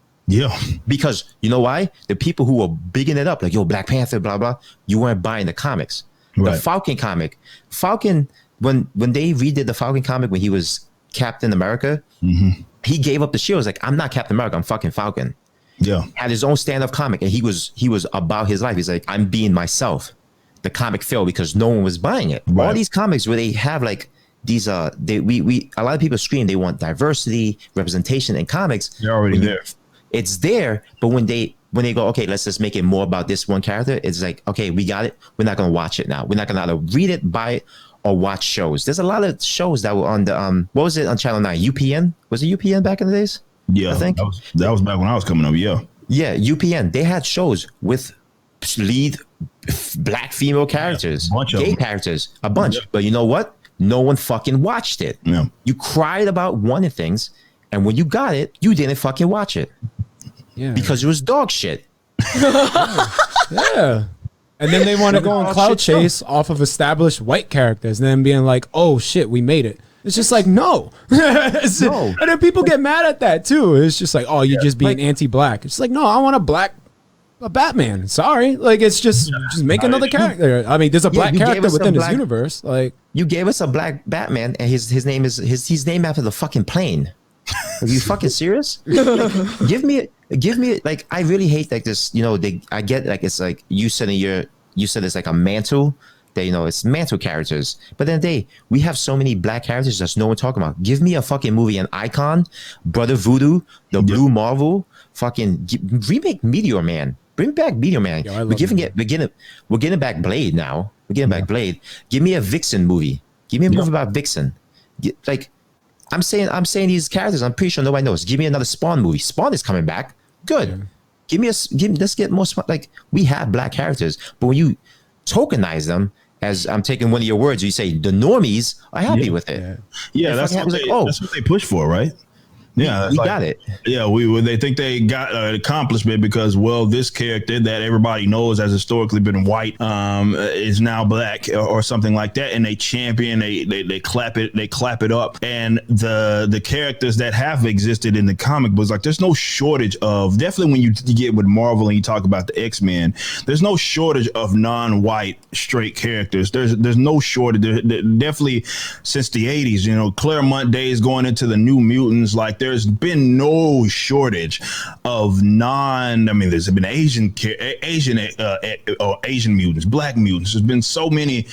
S5: Because you know why? The people who were bigging it up, like, yo, Black Panther, blah blah, you weren't buying the comics. The Falcon comic, when they redid the Falcon comic when he was Captain America, he gave up the shield. He was like, I'm not Captain America, I'm fucking Falcon. Had his own stand-up comic, and he was about his life. He's like, I'm being myself. The comic failed because no one was buying it. All these comics where they have like these a lot of people scream they want diversity, representation in comics.
S3: They're already there.
S5: It's there, but when they go, okay, let's just make it more about this one character, it's like, okay, we got it. We're not gonna watch it now. We're not gonna either read it, buy it, or watch shows. There's a lot of shows that were on the what was it on Channel 9? UPN? Was it UPN back in the days?
S3: I think that was back when I was coming up. UPN. They had shows with lead black female characters, gay characters, a bunch. But you know what? No one fucking watched it. You cried about one of things, and when you got it, you didn't fucking watch it. Because it was dog shit.
S4: And then they want to go on cloud chase off of established white characters and then being like, oh shit, we made it. It's just like, no. And then people get mad at that too. It's just like, oh, you're just being anti-black. It's like, no, I want a Batman. Sorry. Like, it's just make another character. I mean, there's a black character within this universe. Like,
S5: you gave us a black Batman, and his name is he's named after the fucking plane. Are you fucking serious? Like, give me like, I really hate like this, I get like, it's like you said it's like a mantle that, it's mantle characters, but then we have so many black characters that's no one talking about. Give me a fucking movie, an Icon, Brother Voodoo, the Blue Marvel, fucking remake Meteor Man. Bring back Meteor Man. We're getting back Blade now. We're getting back Blade. Give me a Vixen movie. Give me a movie about Vixen. Like, I'm saying these characters, I'm pretty sure nobody knows. Give me another Spawn movie. Spawn is coming back. Good. Let's get more Spawn. Like, we have black characters, but when you tokenize them, as I'm taking one of your words, you say the normies are happy with it.
S3: That's what they push for, right? Yeah,
S5: we got it.
S3: Yeah, they think they got an accomplishment because, well, this character that everybody knows has historically been white is now black or something like that, and they champion, they clap it up. And the characters that have existed in the comic books, like there's no shortage of, definitely when you get with Marvel and you talk about the X-Men, there's no shortage of non-white straight characters. There's no shortage. Definitely since the 80s, you know, Claremont days going into the New Mutants, like there's been no shortage of there's been Asian mutants, black mutants. There's been so many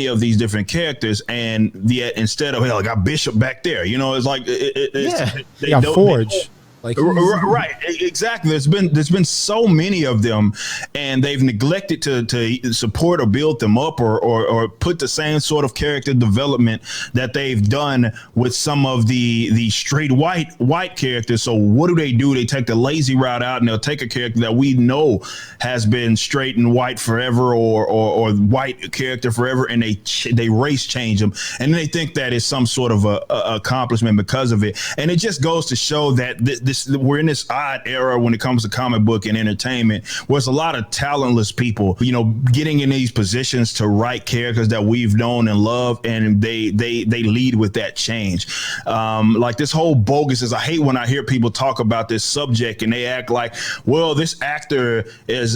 S3: of these different characters, and yet instead of, I got Bishop back there, you know, it's like
S4: they got Forge. Like
S3: right, exactly. There's been so many of them, and they've neglected to support or build them up or put the same sort of character development that they've done with some of the straight white characters. So what do? They take the lazy route out, and they'll take a character that we know has been straight and white forever or white character forever, and they race change them, and they think that is some sort of a accomplishment because of it. And it just goes to show that we're in this odd era when it comes to comic book and entertainment, where it's a lot of talentless people, you know, getting in these positions to write characters that we've known and loved, and they lead with that change. Like this whole bogus is, I hate when I hear people talk about this subject and they act like, well, this actor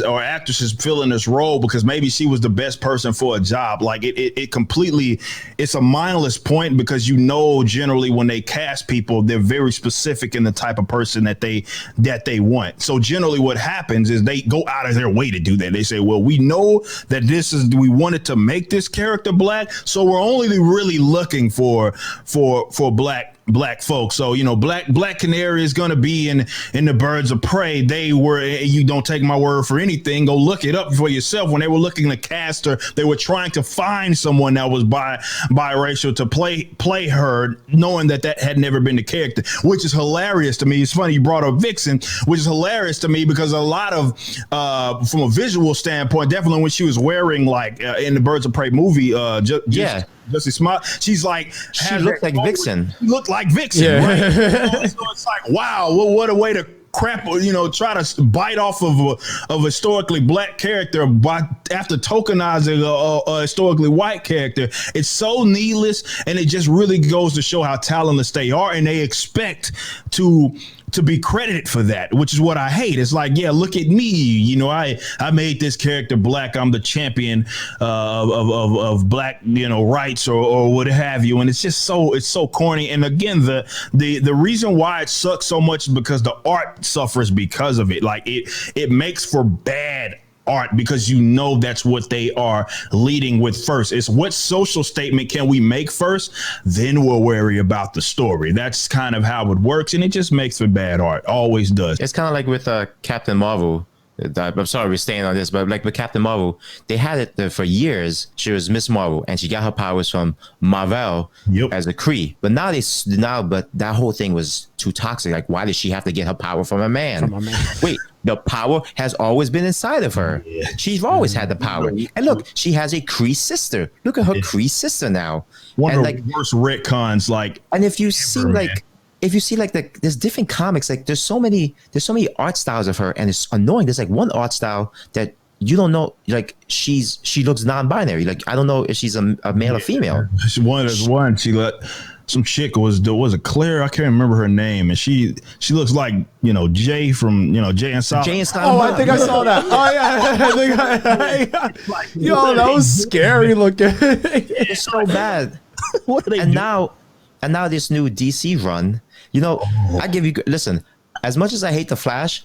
S3: or actress is filling this role because maybe she was the best person for a job. Like it completely, it's a mindless point, because you know, generally when they cast people, they're very specific in the type of person that they want. So generally what happens is they go out of their way to do that. They say, well, we know that we wanted to make this character black, so we're only really looking for black folks. So, you know, Black Canary is going to be in the Birds of Prey. You don't take my word for anything. Go look it up for yourself. When they were looking to cast her, they were trying to find someone that was biracial to play her, knowing that had never been the character, which is hilarious to me. It's funny you brought up Vixen, which is hilarious to me because a lot of, from a visual standpoint, definitely when she was wearing, like in the Birds of Prey movie, Jussie Smollett, she's like,
S5: she looked like Vixen.
S3: Looked like Vixen,
S4: yeah.
S3: Right? So it's like, wow, what a way to crap, you know, try to bite off of a historically black character after tokenizing a historically white character. It's so needless, and it just really goes to show how talentless they are, and they expect to be credited for that, which is what I hate. It's like, yeah, look at me, you know, I made this character black. I'm the champion of black, you know, rights or what have you. And it's just it's so corny. And again, the reason why it sucks so much is because the art suffers because of it. Like it makes for bad art because you know that's what they are leading with first. It's what social statement can we make first, then we'll worry about the story. That's kind of how it works, and it just makes for bad art. Always does.
S5: It's kind of like with Captain Marvel. I'm sorry we're staying on this, but like with Captain Marvel, they had it for years. She was Miss Marvel, and she got her powers from Marvel as a Kree. But but that whole thing was too toxic. Like, why did she have to get her power from a man? Wait, the power has always been inside of her. Yeah. She's always had the power. And look, she has a Kree sister. Look at her Kree sister now.
S3: One of the worst retcons, like.
S5: And if you see there's different comics, like there's so many art styles of her, and it's annoying. There's like one art style that you don't know, like she looks non-binary. Like I don't know if she's a male or female.
S3: She let some chick was it Claire? I can't remember her name, and she looks like, you know, Jay from, you know, Jay and Silent.
S4: Oh, I think I saw that. Oh yeah, yo, that was scary looking.
S5: It's so bad.
S3: What are they
S5: doing? Now this new DC run. You know, listen, as much as I hate the Flash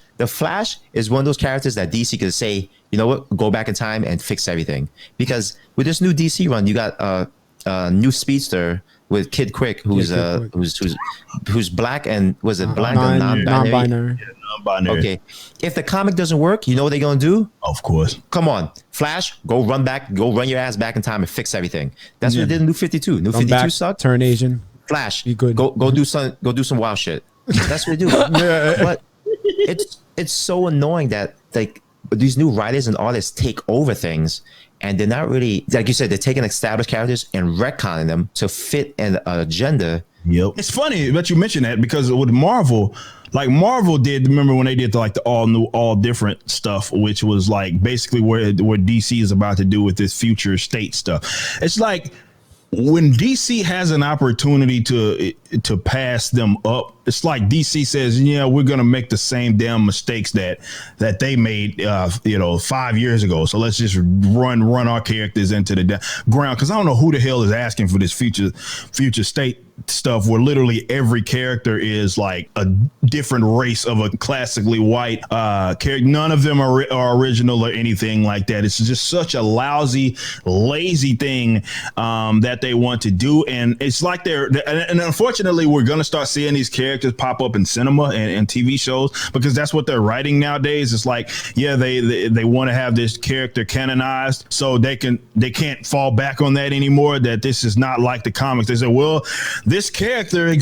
S5: is one of those characters that DC could say, you know what, go back in time and fix everything. Because with this new DC run, you got a new speedster with Kid Quick, who's black and was it black and non-binary?
S3: Yeah, non-binary.
S5: Okay. If the comic doesn't work, you know what they're gonna do?
S3: Of course.
S5: Come on, Flash, go run your ass back in time and fix everything. That's what they did in New 52. New 52 sucked.
S4: Turn Asian.
S5: Flash,
S4: be good.
S5: Go do some wild shit. That's what they do. But it's so annoying that like these new writers and artists take over things, and they're not really, like you said, they're taking established characters and retconning them to fit an agenda
S3: Yep. It's funny that you mentioned that because with Marvel, like Marvel did, remember when they did the all new, all different stuff, which was like basically where DC is about to do with this future state stuff. It's like when DC has an opportunity to pass them up, it's like DC says, yeah, we're going to make the same damn mistakes that they made, 5 years ago. So let's just run our characters into the ground. Because I don't know who the hell is asking for this future state stuff where literally every character is like a different race of a classically white character. None of them are original or anything like that. It's just such a lazy thing that they want to do. And it's like and unfortunately, we're going to start seeing these characters pop up in cinema and TV shows because that's what they're writing nowadays. It's like, yeah, they want to have this character canonized so they can't fall back on that anymore, that this is not like the comics. They say, well, this character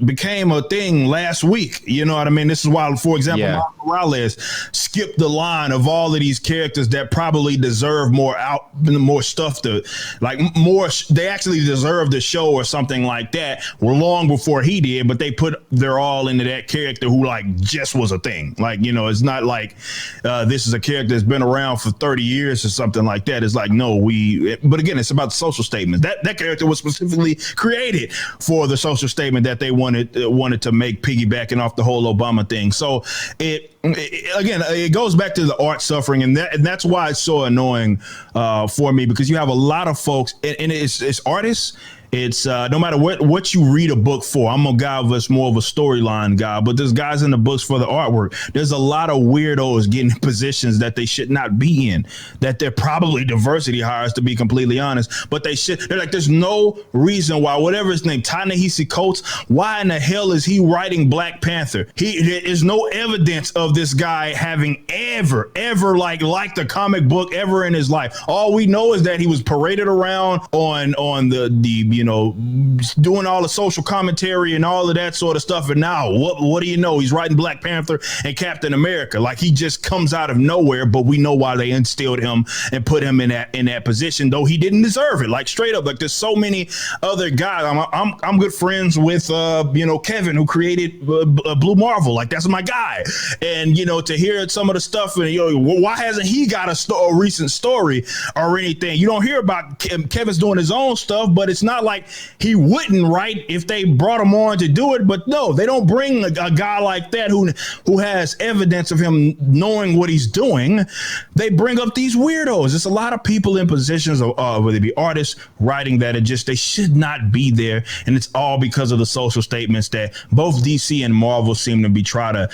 S3: became a thing last week. You know what I mean? This is why, for example, Miles Morales skipped the line of all of these characters that probably deserve more stuff they actually deserve the show or something like that long before he did, but they put their all into that character who like just was a thing. Like, it's not like this is a character that's been around for 30 years or something like that. It's like, no, but again, it's about the social statements. That character was specifically created for the social statement that they wanted to make, piggybacking off the whole Obama thing. So it goes back to the art suffering, and that's why it's so annoying for me, because you have a lot of folks, and it's artists. It's no matter what you read a book for. I'm a guy that's more of a storyline guy, but there's guys in the books for the artwork. There's a lot of weirdos getting positions that they should not be in, that they're probably diversity hires, to be completely honest, but they're like, there's no reason why, whatever his name, Ta-Nehisi Coates, why in the hell is he writing Black Panther? There is no evidence of this guy having ever liked a comic book ever in his life. All we know is that he was paraded around on the doing all the social commentary and all of that sort of stuff. And now what do you know? He's writing Black Panther and Captain America. Like, he just comes out of nowhere, but we know why they instilled him and put him in that position, though he didn't deserve it. Like, straight up, like, there's so many other guys. I'm good friends with Kevin, who created Blue Marvel. Like, that's my guy. And to hear some of the stuff, and why hasn't he got a recent story or anything? You don't hear about Kevin's doing his own stuff, but it's not like he wouldn't write if they brought him on to do it. But no, they don't bring a guy like that who has evidence of him knowing what he's doing. They bring up these weirdos. There's a lot of people in positions of whether it be artists writing that they should not be there, and it's all because of the social statements that both DC and Marvel seem to be trying to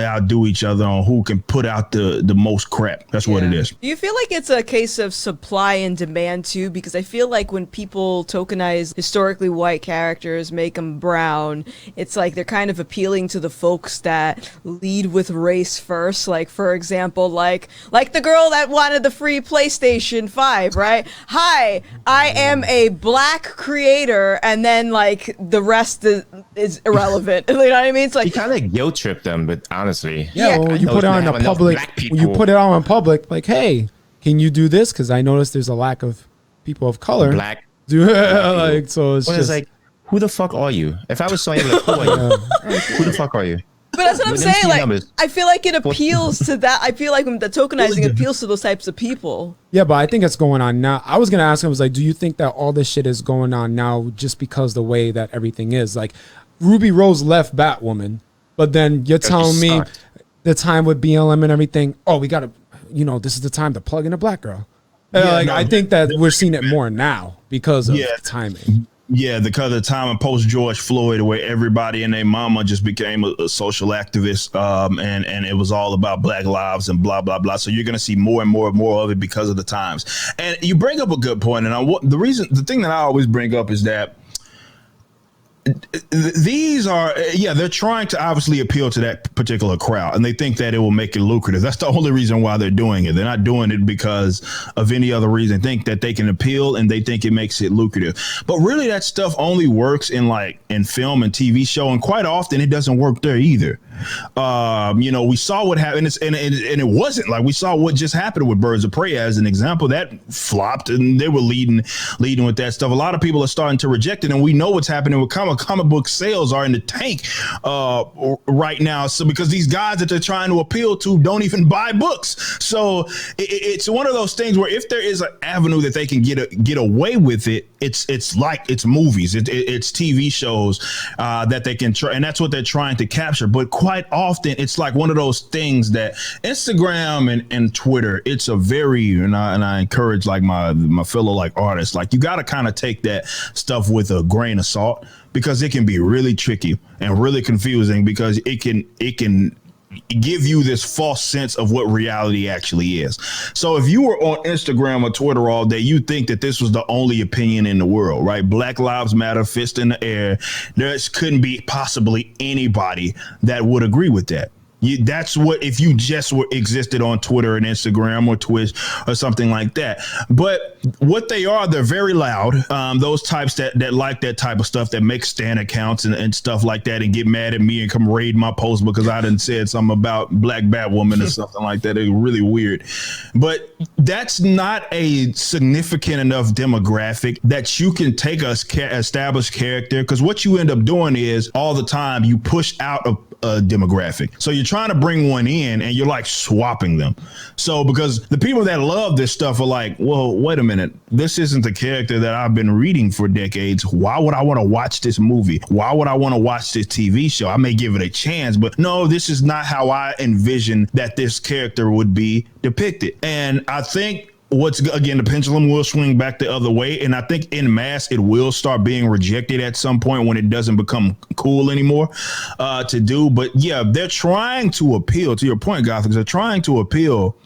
S3: outdo each other on who can put out the most crap. That's what it is.
S2: Do you feel like it's a case of supply and demand too? Because I feel like when people tokenize historically white characters, make them brown, it's like they're kind of appealing to the folks that lead with race first. Like, for example, like the girl that wanted the free PlayStation 5, right? Hi, I am a Black creator, and then like the rest is irrelevant. You know what I mean? It's like,
S5: you kind of guilt trip them, but honestly,
S4: well, you put it on the public. You put it on public, like, hey, can you do this? Because I noticed there's a lack of people of color.
S5: Black.
S4: Like, so it's just
S5: like, who the fuck are you? If I was saying, like, who are you? Who the fuck are you?
S2: But that's what I'm saying. Like, I feel like it appeals to that. I feel like the tokenizing appeals to those types of people.
S4: Yeah, but I think it's going on now. I was gonna ask him, I was like, do you think that all this shit is going on now just because the way that everything is? Like, Ruby Rose left Batwoman, but then you're telling me the time with BLM and everything, we gotta, this is the time to plug in a Black girl. I think that we're seeing it more now because of timing.
S3: Yeah, because of the time of post George Floyd, where everybody and their mama just became a social activist, and it was all about Black lives and blah blah blah. So you're gonna see more and more of it because of the times. And you bring up a good point, and the thing that I always bring up is that these are, they're trying to obviously appeal to that particular crowd, and they think that it will make it lucrative. That's the only reason why they're doing it. They're not doing it because of any other reason. They think that they can appeal, and they think it makes it lucrative. But really, that stuff only works in film and TV show, and quite often it doesn't work there either. You know, we saw what happened, and it wasn't like we saw what just happened with Birds of Prey as an example. That flopped, and they were leading with that stuff. A lot of people are starting to reject it, and we know what's happening with comic book sales are in the tank right now. So because these guys that they're trying to appeal to don't even buy books, so it's one of those things where if there is an avenue that they can get away with it, it's like it's movies, it's TV shows that they can try, and that's what they're trying to capture. But quite often, it's like one of those things that Instagram and Twitter, it's a very, and I encourage like my fellow like artists, like you got to kind of take that stuff with a grain of salt, because it can be really tricky and really confusing, because it can give you this false sense of what reality actually is. So if you were on Instagram or Twitter all day, you think that this was the only opinion in the world, right? Black Lives Matter, fist in the air. There couldn't be possibly anybody that would agree with that. That's what, if you just existed on Twitter and Instagram or Twitch or something like that. But what they are, they're very loud. Those types that like that type of stuff, that make stan accounts and stuff like that, and get mad at me and come raid my post because I done said something about Black Batwoman or something like that. It's really weird. But that's not a significant enough demographic that you can take a established character, because what you end up doing is all the time you push out a demographic. So you're trying to bring one in and you're like swapping them. So because the people that love this stuff are like, well, wait a minute, this isn't the character that I've been reading for decades. Why would I want to watch this movie? Why would I want to watch this TV show? I may give it a chance, but no, this is not how I envision that this character would be depicted. And I think the pendulum will swing back the other way. And I think en masse, it will start being rejected at some point when it doesn't become cool anymore to do. But yeah, they're trying to appeal, to your point, Gothic, they're trying to appeal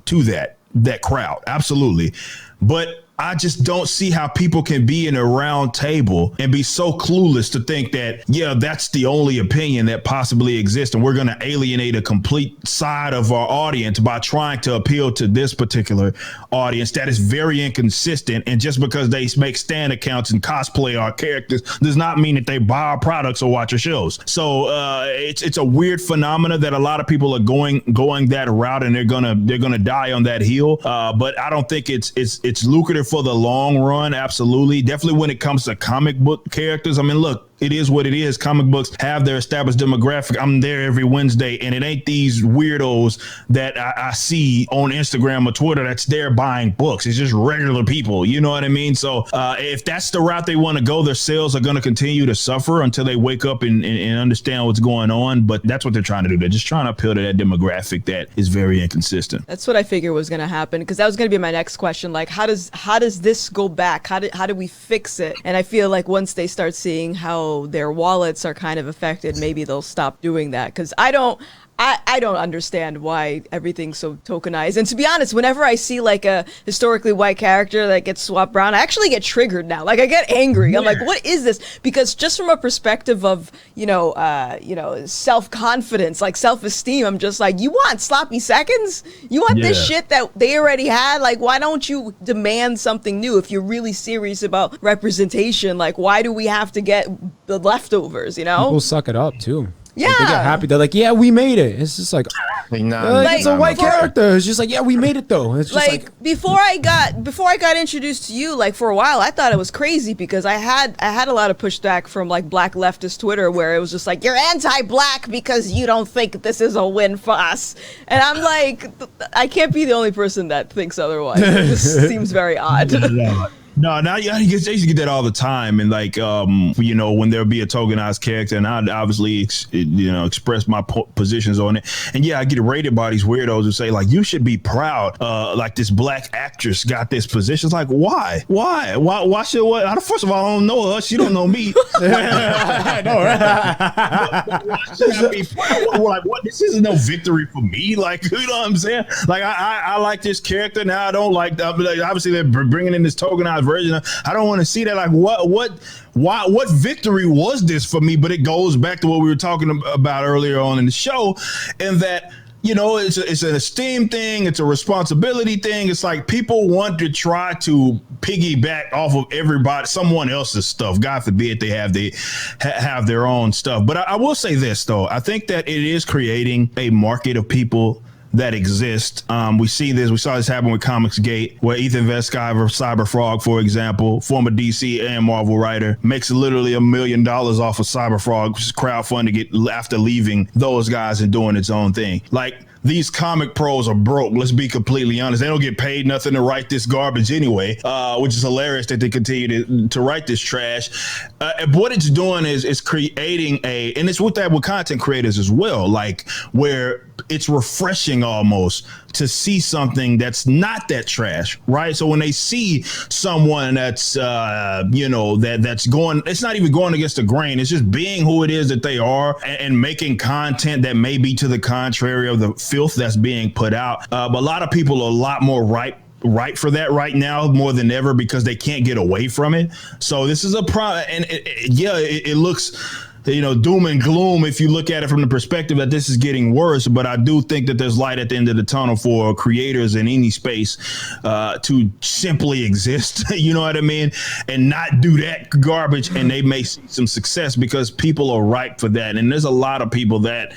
S3: to that crowd. Absolutely. But I just don't see how people can be in a round table and be so clueless to think that, yeah, that's the only opinion that possibly exists, and we're going to alienate a complete side of our audience by trying to appeal to this particular audience that is very inconsistent. And just because they make stan accounts and cosplay our characters does not mean that they buy our products or watch our shows. So it's a weird phenomena that a lot of people are going that route, and they're gonna die on that hill. But I don't think it's lucrative for the long run. Absolutely. Definitely when it comes to comic book characters. I mean, look, it is what it is. Comic books have their established demographic. I'm there every Wednesday, and it ain't these weirdos that I see on Instagram or Twitter that's there buying books. It's just regular people. You know what I mean? So if that's the route they want to go, their sales are going to continue to suffer until they wake up and understand what's going on. But that's what they're trying to do. They're just trying to appeal to that demographic that is very inconsistent.
S2: That's what I figured was going to happen, because that was going to be my next question. Like, how does this go back? How do we fix it? And I feel like once they start seeing how their wallets are kind of affected, maybe they'll stop doing that, because I don't understand why everything's so tokenized. And to be honest, whenever I see like a historically white character that gets swapped brown, I actually get triggered now. Like I get angry. I'm like, what is this? Because just from a perspective of, self-confidence, like self-esteem, I'm just like, you want sloppy seconds? You want this shit that they already had? Like, why don't you demand something new? If you're really serious about representation, like, why do we have to get the leftovers,
S4: People suck it up too.
S2: Yeah,
S4: like, they get happy. They're like, "Yeah, we made it." It's just like, it's a white character. It's just like, "Yeah, we made it though." It's just like
S2: before I got introduced to you, like for a while, I thought it was crazy because I had a lot of pushback from like black leftist Twitter where it was just like, "You're anti-black because you don't think this is a win for us," and I'm like, I can't be the only person that thinks otherwise. This seems very odd.
S3: No, now you used to get that all the time, and like when there'll be a tokenized character, and I'd obviously express my positions on it, and I get rated by these weirdos who say like, you should be proud, like this black actress got this position. It's like, why should what? First of all, I don't know her. She don't know me. I know, right? Why should I be proud? Like, what? This isn't no victory for me. Like, you know what I'm saying? Like, I like this character now. I don't like. Obviously, they're bringing in this tokenized version. I don't want to see that. Like, what victory was this for me? But it goes back to what we were talking about earlier on in the show, and that you know, it's an esteem thing. It's a responsibility thing. It's like people want to try to piggyback off of someone else's stuff. God forbid they have their own stuff. But I will say this, though. I think that it is creating a market of people that exist. We saw this happen with Comicsgate, where Ethan Van Sciver, Cyberfrog, for example, former DC and Marvel writer, makes literally $1 million off of Cyberfrog, which is crowdfunding after leaving those guys and doing its own thing. Like, these comic pros are broke. Let's be completely honest. They don't get paid nothing to write this garbage anyway, which is hilarious that they continue to write this trash. What it's doing is creating and it's with that with content creators as well, like where it's refreshing almost to see something that's not that trash, right? So when they see someone that's, that's going, it's not even going against the grain. It's just being who it is that they are and making content that may be to the contrary of the filth that's being put out. But a lot of people are a lot more ripe for that right now more than ever because they can't get away from it. So this is a problem. And it looks, doom and gloom if you look at it from the perspective that this is getting worse. But I do think that there's light at the end of the tunnel for creators in any space to simply exist, you know what I mean? And not do that garbage. And they may see some success because people are ripe for that. And there's a lot of people that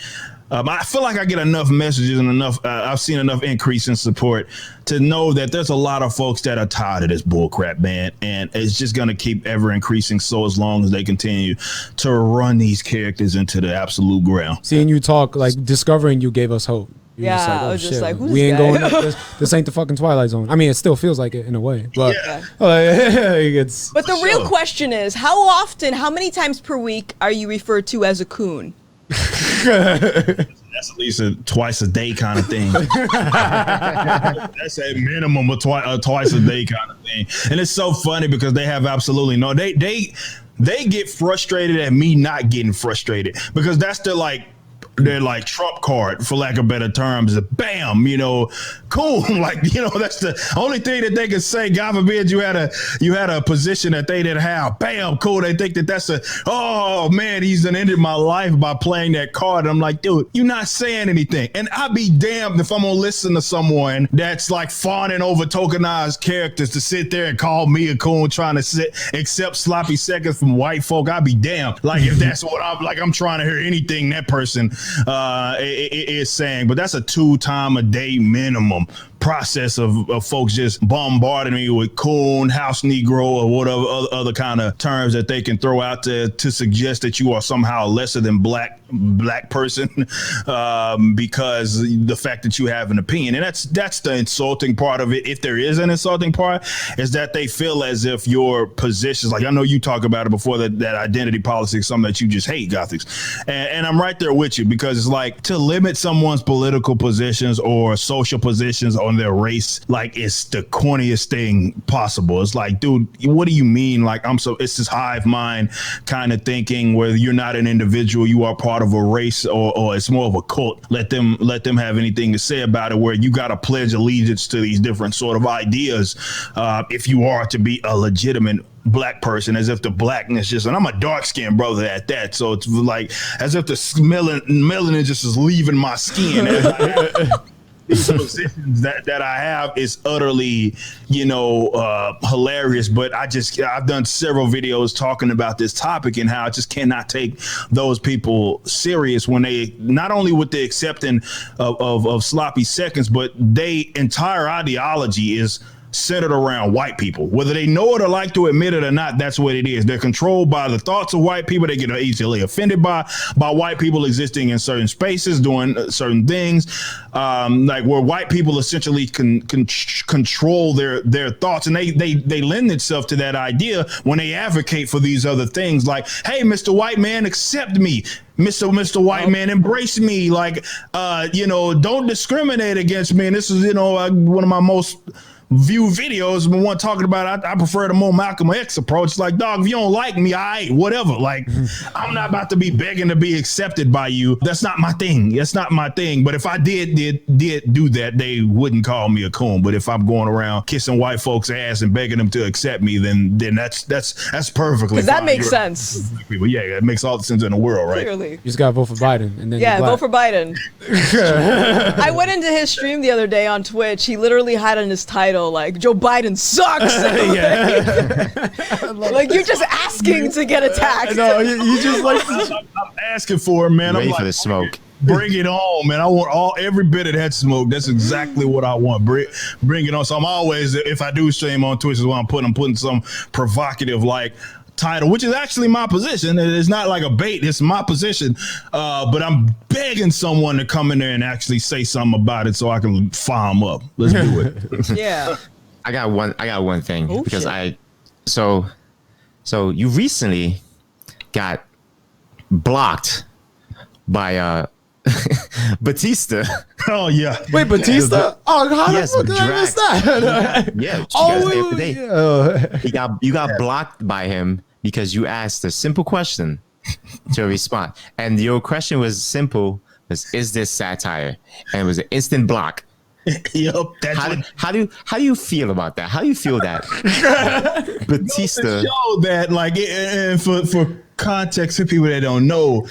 S3: I feel like I get enough messages and I've seen enough increase in support to know that there's a lot of folks that are tired of this bullcrap, man. And it's just going to keep ever increasing. So as long as they continue to run these characters into the absolute ground.
S4: Seeing you talk, like discovering you gave us hope. You're
S2: I was just like, who's
S4: we ain't
S2: this guy?
S4: going up. This ain't the fucking Twilight Zone. I mean, it still feels like it in a way, but it's.
S2: But the real question is, how many times per week are you referred to as a coon?
S3: That's at least a twice a day kind of thing. That's a minimum of twice a day kind of thing. And it's so funny because they have absolutely no, they get frustrated at me not getting frustrated because that's their like trump card, for lack of better terms. Bam, cool. Like, that's the only thing that they can say. God forbid you had a position that they didn't have. Bam, cool. They think that that's oh man, he's done ended my life by playing that card. And I'm like, dude, you're not saying anything. And I'd be damned if I'm gonna listen to someone that's like fawning over tokenized characters to sit there and call me a coon trying to accept sloppy seconds from white folk. I'd be damned. Like, if that's what I'm trying to hear anything that person is saying. But that's a 2 times a day minimum process of folks just bombarding me with coon, house Negro, or whatever other kind of terms that they can throw out to suggest that you are somehow lesser than black person because the fact that you have an opinion. And that's the insulting part of it. If there is an insulting part, is that they feel as if your positions, like I know you talk about it before, that identity politics, something that you just hate, Gothics. And I'm right there with you because it's like to limit someone's political positions or social positions on their race, like it's the corniest thing possible. It's like, dude, what do you mean? Like, it's this hive mind kind of thinking where you're not an individual, you are part of a race, or it's more of a cult. Let them have anything to say about it, where you got to pledge allegiance to these different sort of ideas if you are to be a legitimate black person, as if the blackness just, and I'm a dark-skinned brother at that, so it's like as if the melanin just is leaving my skin. These positions that I have is utterly, hilarious. But I've done several videos talking about this topic and how I just cannot take those people serious when they, not only with the accepting of sloppy seconds, but their entire ideology is centered around white people, whether they know it or like to admit it or not. That's what it is. They're controlled by the thoughts of white people. They get easily offended by white people existing in certain spaces, doing certain things, like where white people essentially can control their thoughts, and they lend itself to that idea when they advocate for these other things, like, hey, Mr. White Man, accept me. Mr. White Man, embrace me. Like, don't discriminate against me. And this is, one of my most view videos, but one talking about I prefer the more Malcolm X approach. Like, dog, if you don't like me, whatever. Like, I'm not about to be begging to be accepted by you. That's not my thing. That's not my thing. But if I did do that, they wouldn't call me a coon. But if I'm going around kissing white folks' ass and begging them to accept me, then that's perfectly fine.
S2: That makes sense.
S3: People. Yeah, it makes all the sense in the world, right?
S2: Clearly.
S4: You just gotta vote for Biden, and then
S2: vote for Biden. I went into his stream the other day on Twitch. He literally had on his title like Joe Biden sucks. Like you're just asking to get attacked.
S3: No, you just like I'm asking for it, man.
S5: Ready
S3: I'm
S5: for
S3: like,
S5: the smoke.
S3: Bring it on, man. I want every bit of that smoke. That's exactly what I want. Bring it on. So I'm always, if I do stream on Twitch, is what I'm putting some provocative like title, which is actually my position. It's not like a bait. It's my position. But I'm begging someone to come in there and actually say something about it so I can fire them up. Let's do it.
S2: Yeah.
S5: I got one thing because
S2: shit.
S5: So you recently got blocked by Batista.
S3: Oh yeah.
S4: Wait, Batista? Oh, how
S5: Yes,
S4: the fuck did I miss that?
S5: Yeah. You got blocked by him because you asked a simple question to respond, and your question was simple: is this satire? And it was an instant block.
S3: Yep.
S5: How do you feel about that? How do you feel that Batista?
S3: Show that, like, and for context for people that don't know,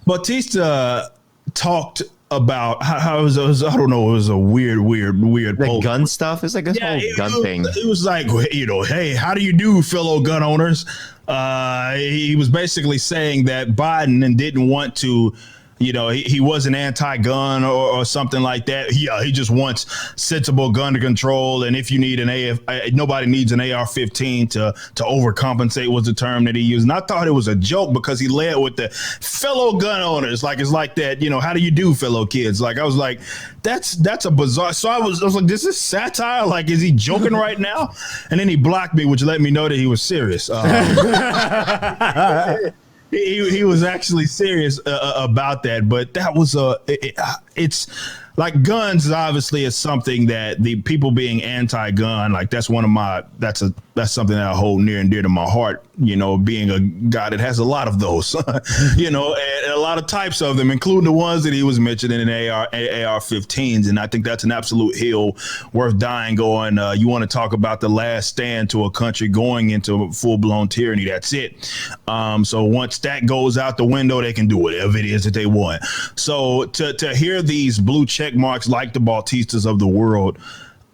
S3: Batista talked about how it was I don't know, it was a weird
S5: The gun stuff. It's like a whole gun thing.
S3: It was like, hey, how do you do, fellow gun owners? He was basically saying that Biden didn't want to, he wasn't anti-gun or something like that. He just wants sensible gun control. And if you need nobody needs an AR-15 to overcompensate was the term that he used. And I thought it was a joke because he led with the fellow gun owners. Like, it's like that, how do you do, fellow kids? Like, I was like, that's a bizarre. So I was like, this is satire. Like, is he joking right now? And then he blocked me, which let me know that he was serious. He was actually serious about that, but that was it's like guns obviously is something that the people being anti-gun, like that's something that I hold near and dear to my heart, being a guy that has a lot of those, and a lot of types of them, including the ones that he was mentioning in AR-15s. And I think that's an absolute hill worth dying on. You want to talk about the last stand to a country going into full-blown tyranny. That's it. So once that goes out the window, they can do whatever it is that they want. So to hear these blue check marks like the Bautistas of the world,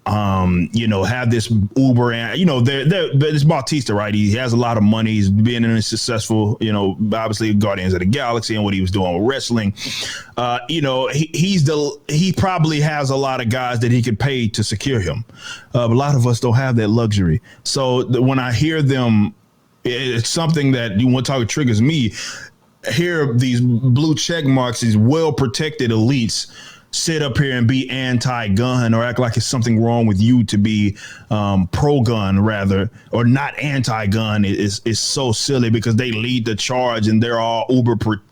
S3: have this Uber and this Bautista, right? He has a lot of money. He's been in a successful, obviously Guardians of the Galaxy and what he was doing with wrestling. He probably has a lot of guys that he could pay to secure him. A lot of us don't have that luxury. So when I hear them, it's something that you want to talk triggers me. Hear these blue check marks, these well protected elites sit up here and be anti-gun or act like it's something wrong with you to be pro-gun rather, or not anti-gun is so silly because they lead the charge and they're all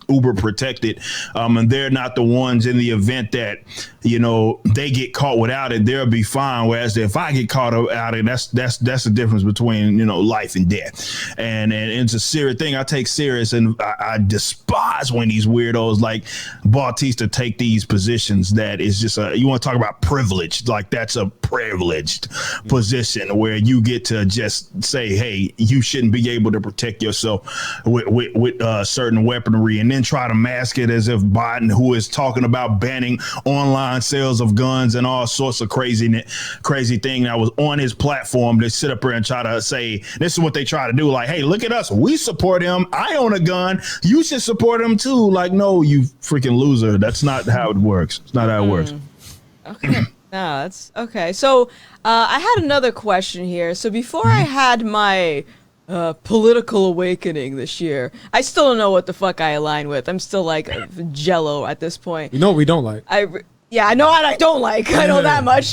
S3: uber protected, and they're not the ones in the event that they get caught without it, they'll be fine. Whereas if I get caught out of it, that's the difference between life and death, and it's a serious thing I take serious, and I despise when these weirdos like Bautista take these positions that is just you want to talk about privilege, like that's a privileged position where you get to just say, hey, you shouldn't be able to protect yourself with certain weaponry, and then try to mask it as if Biden, who is talking about banning online sales of guns and all sorts of crazy thing that was on his platform, they sit up here and try to say, this is what they try to do, like, hey, look at us, we support him, I own a gun, you should support him too. Like, no, you freaking loser, that's not how it works. It's not how it works.
S2: Okay. No, that's okay. So I had another question here. So before I had my political awakening this year, I still don't know what the fuck I align with. I'm still like jello at this point.
S4: You know what we don't like.
S2: Yeah, I know what I don't like. I know that much.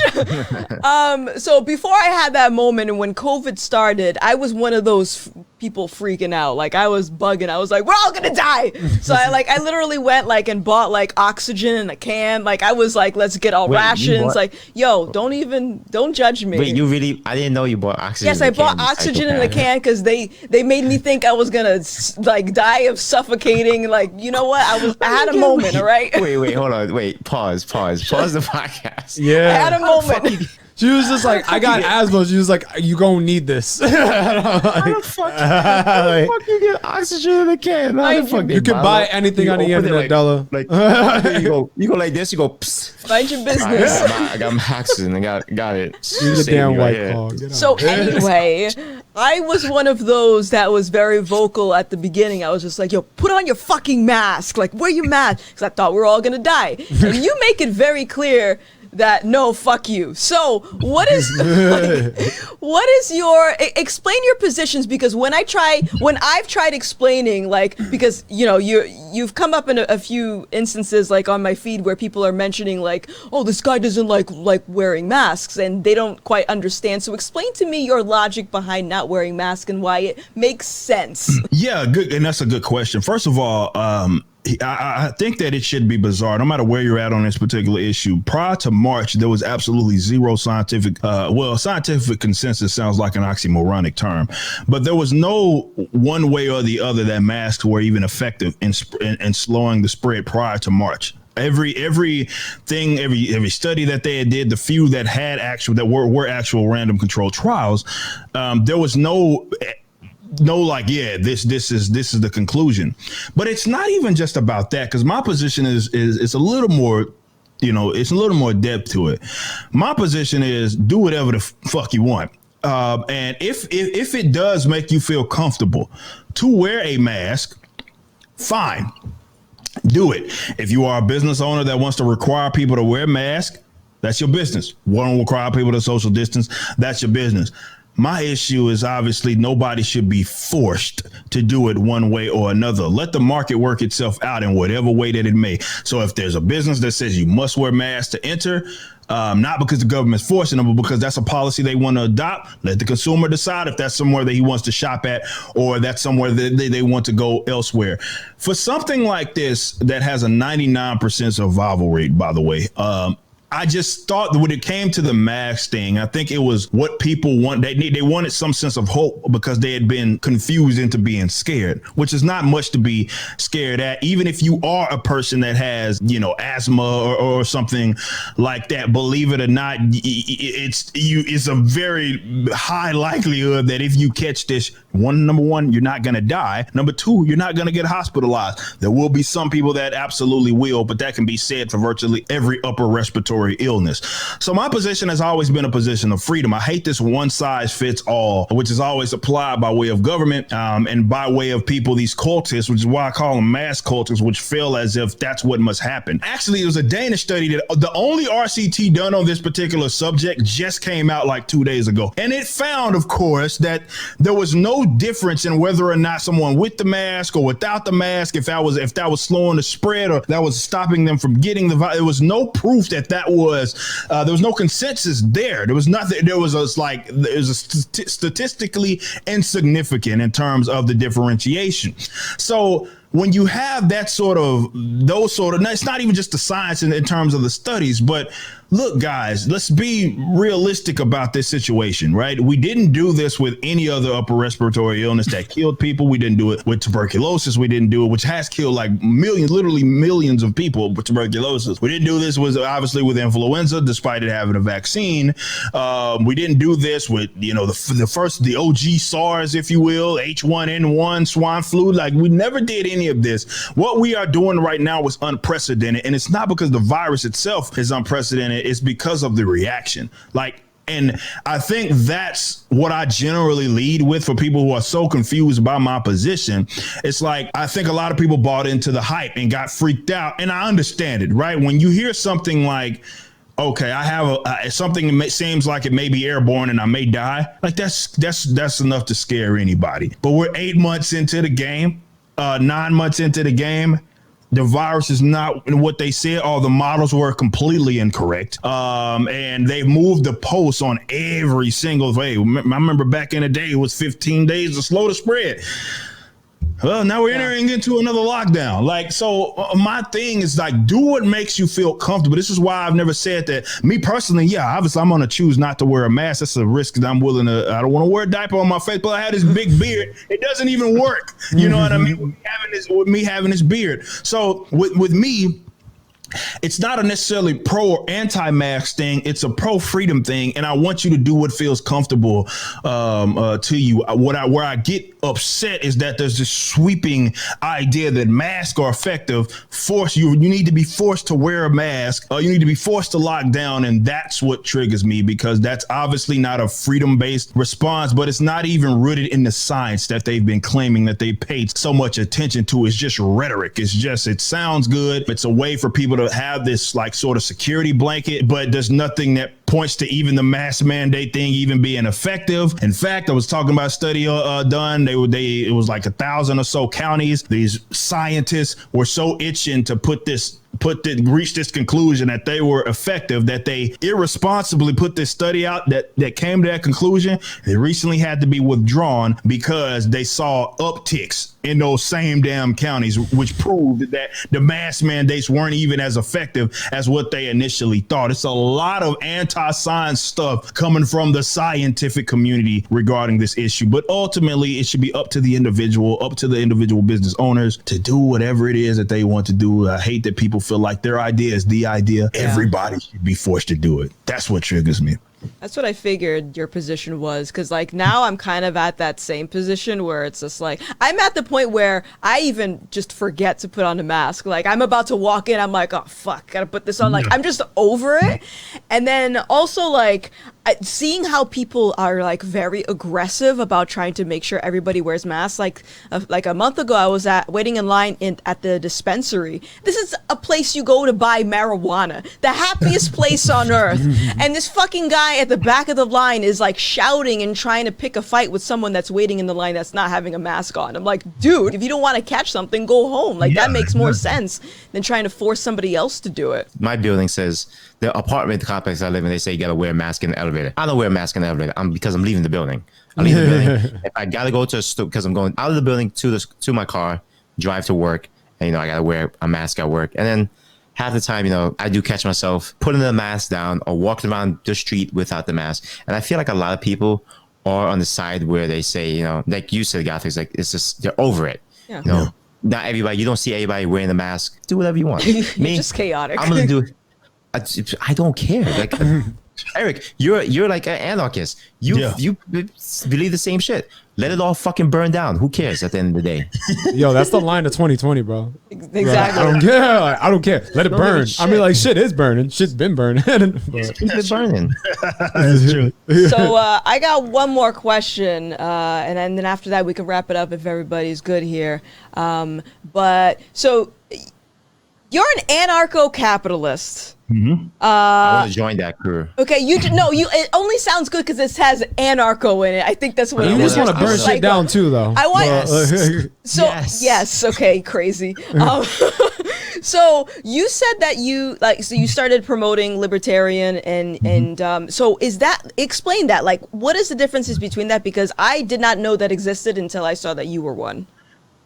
S2: So before I had that moment and when COVID started, I was one of those people freaking out. Like I was bugging. I was like, we're all gonna die. So I literally went like and bought like oxygen in a can. Like I was like, let's get all rations. Like, yo, don't judge me.
S5: Wait, you really? I didn't know you bought oxygen.
S2: Yes, I bought oxygen in a can because they made me think I was gonna like die of suffocating. Like, you know what? I had a moment. All right.
S5: Wait, hold on. Wait, pause the podcast.
S4: Yeah.
S2: I had a moment.
S4: She was just like, I got asthma. She was like, you gonna need this.
S5: How the fuck you get oxygen in a can?
S4: You can buy anything on the internet, Della.
S5: Like you go like this. You go. Psst.
S2: Mind your business.
S5: I got my oxygen. I got it.
S4: Use a damn white claw.
S2: So anyway, I was one of those that was very vocal at the beginning. I was just like, yo, put on your fucking mask. Like, wear your mask. Because I thought we were all going to die. And you make it very clear that no, fuck you. So what is your explain your positions? Because when I've tried explaining, like, because you know you've come up in a few instances like on my feed where people are mentioning like, oh, this guy doesn't like wearing masks and they don't quite understand. So explain to me your logic behind not wearing masks and why it makes sense.
S3: Yeah, good, and that's a good question. First of all, I think that it should be bizarre, no matter where you're at on this particular issue. Prior to March, there was absolutely zero scientific, scientific consensus sounds like an oxymoronic term, but there was no one way or the other that masks were even effective in slowing the spread prior to March. Every study that they did, the few that had were actual random controlled trials, there was no like, yeah, this is the conclusion. But it's not even just about that, because my position is a little more, it's a little more depth to it. My position is do whatever the fuck you want. And if it does make you feel comfortable to wear a mask, fine, do it. If you are a business owner that wants to require people to wear masks, that's your business. Want to require people to social distance, that's your business. My issue is obviously nobody should be forced to do it one way or another. Let the market work itself out in whatever way that it may. So if there's a business that says you must wear masks to enter, not because the government's forcing them, but because that's a policy they want to adopt, let the consumer decide if that's somewhere that he wants to shop at or that's somewhere that they want to go elsewhere. For something like this that has a 99% survival rate, by the way, I just thought that when it came to the mask thing, I think it was what people want. They wanted some sense of hope because they had been confused into being scared, which is not much to be scared at. Even if you are a person that has, asthma or something like that, believe it or not, it's a very high likelihood that if you catch this, number one, you're not going to die. Number two, you're not going to get hospitalized. There will be some people that absolutely will, but that can be said for virtually every upper respiratory illness. So my position has always been a position of freedom. I hate this one size fits all, which is always applied by way of government and by way of people, these cultists, which is why I call them mass cultists, which feel as if that's what must happen. Actually, it was a Danish study that the only RCT done on this particular subject just came out like 2 days ago. And it found, of course, that there was no difference in whether or not someone with the mask or without the mask, if that was slowing the spread or that was stopping them from getting the virus. There was no proof that there was no consensus there. There was nothing. It was statistically insignificant in terms of the differentiation. So when you have it's not even just the science in terms of the studies, but look, guys, let's be realistic about this situation, right? We didn't do this with any other upper respiratory illness that killed people. We didn't do it with tuberculosis. We didn't do it, which has killed like literally millions of people with tuberculosis. We didn't do this obviously with influenza, despite it having a vaccine. We didn't do this with, the OG SARS, if you will, H1N1, swine flu. Like, we never did any of this. What we are doing right now is unprecedented, and it's not because the virus itself is unprecedented. It's because of the reaction. And I think that's what I generally lead with for people who are so confused by my position. It's like, I think a lot of people bought into the hype and got freaked out. And I understand it, right? When you hear something like, okay, I have something that seems like it may be airborne and I may die, like that's enough to scare anybody. But we're 8 months into the game, 9 months into the game. the virus is not what they said, or the models were completely incorrect. And they moved the posts on every single day. I remember back in the day, it was 15 days to slow the spread. Well, now we're entering into another lockdown. Like, so my thing is like, do what makes you feel comfortable. This is why I've never said that. Me personally, obviously I'm going to choose not to wear a mask. That's a risk that I'm willing to. I don't want to wear a diaper on my face, but I have this big beard. It doesn't even work. You know what I mean? With me having this beard. So with me, it's not a necessarily pro or anti-mask thing. It's a pro-freedom thing, and I want you to do what feels comfortable to you. Where I get upset is that there's this sweeping idea that masks are effective. You need to be forced to wear a mask. You need to be forced to lock down, and that's what triggers me, because that's obviously not a freedom-based response, but it's not even rooted in the science that they've been claiming that they paid so much attention to. It's just rhetoric. It sounds good. It's a way for people to have this like sort of security blanket, but there's nothing that points to even the mask mandate thing even being effective. In fact, I was talking about a study done. It was like 1,000 or so counties. These scientists were so itching to reach this conclusion that they were effective, that they irresponsibly put this study out that came to that conclusion. It recently had to be withdrawn because they saw upticks in those same damn counties, which proved that the mask mandates weren't even as effective as what they initially thought. It's a lot of anti-science stuff coming from the scientific community regarding this issue, but ultimately it should be up to the individual business owners to do whatever it is that they want to do. I hate that people feel like their idea is the idea. Yeah. Everybody should be forced to do it. That's what triggers me.
S2: That's what I figured your position was, because like now I'm kind of at that same position where it's just like I'm at the point where I even just forget to put on a mask. Like I'm about to walk in, I'm like, oh fuck, gotta put this on. Like I'm just over it. And then also like seeing how people are like very aggressive about trying to make sure everybody wears masks. Like a month ago, I was waiting in line at the dispensary. This is a place you go to buy marijuana, the happiest place on earth. And this fucking guy at the back of the line is like shouting and trying to pick a fight with someone that's waiting in the line that's not having a mask on. I'm like, dude, if you don't want to catch something, go home. Like that makes more sense than trying to force somebody else to do it.
S5: My building says, the apartment complex I live in, they say you gotta wear a mask in the elevator. I don't wear a mask in the elevator because I'm leaving the building. I leave the building. If I gotta go to a store because I'm going out of the building to my car, drive to work, and I gotta wear a mask at work. And then half the time, I do catch myself putting the mask down or walking around the street without the mask. And I feel like a lot of people are on the side where they say, like you said, Gothic, like it's just they're over it. Yeah. Not everybody. You don't see everybody wearing the mask. Do whatever you want.
S2: You're just chaotic.
S5: I'm gonna do it. I don't care. Like Eric, you're like an anarchist. You believe the same shit. Let it all fucking burn down. Who cares at the end of the day?
S4: Yo, that's the line of 2020, bro.
S2: Exactly.
S4: Right? I don't care. Let it burn. I mean, like shit is burning. Shit's been burning.
S5: It's burning.
S3: That's true.
S2: So I got one more question, and then after that we can wrap it up if everybody's good here. But so you're an anarcho-capitalist.
S3: Mm-hmm.
S5: I want to join that crew.
S2: Okay, it only sounds good because it has anarcho in it. I think that's what
S4: you just want to burn shit down too, though.
S2: I want yes. Okay, crazy. So you said that you started promoting libertarian and so explain that, like what is the differences between that, because I did not know that existed until I saw that you were one.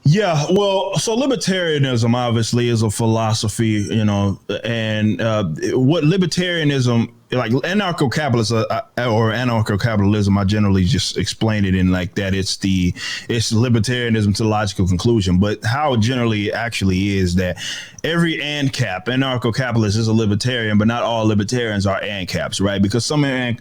S3: Yeah, well, so libertarianism obviously is a philosophy, and what libertarianism, like anarcho-capitalist or anarcho-capitalism, I generally just explain it in like that it's libertarianism to the logical conclusion. But how it generally actually is that every ANCAP, anarcho-capitalist, is a libertarian, but not all libertarians are ANCAPs, right? Because some and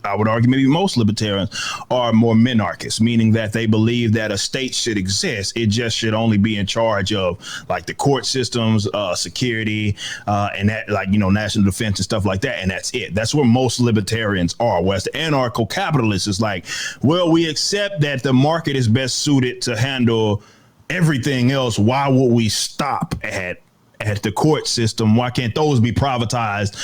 S3: I would argue maybe most libertarians are more minarchists, meaning that they believe that a state should exist. It just should only be in charge of like the court systems, security, and that, like, national defense and stuff like that. And that's it. That's where most libertarians are. Whereas the anarcho-capitalist is like, well, we accept that the market is best suited to handle everything else. Why would we stop at at the court system? Why can't those be privatized,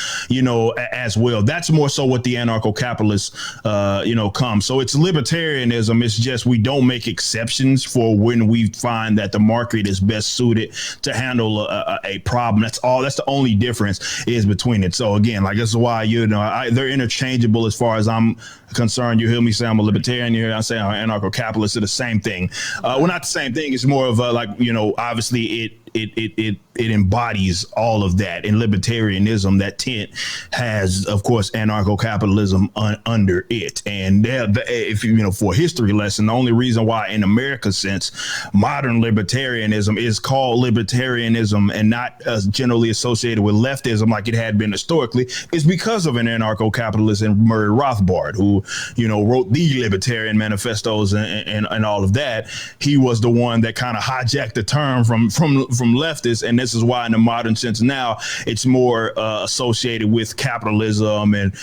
S3: as well? That's more so what the anarcho-capitalists, come. So it's libertarianism. It's just we don't make exceptions for when we find that the market is best suited to handle a problem. That's all. That's the only difference is between it. So again, like, this is why, they're interchangeable as far as I'm concerned. You hear me say I'm a libertarian, you hear I say I'm an anarcho-capitalist. They're the same thing. Well, not the same thing. It's more of a, like, obviously it embodies all of that. In libertarianism, that tent has, of course, anarcho-capitalism under it. And if for a history lesson, the only reason why in America's sense, modern libertarianism is called libertarianism and not generally associated with leftism like it had been historically is because of an anarcho-capitalist and Murray Rothbard, who, wrote the libertarian manifestos and all of that. He was the one that kind of hijacked the term from leftists, and this is why in the modern sense now it's more associated with capitalism and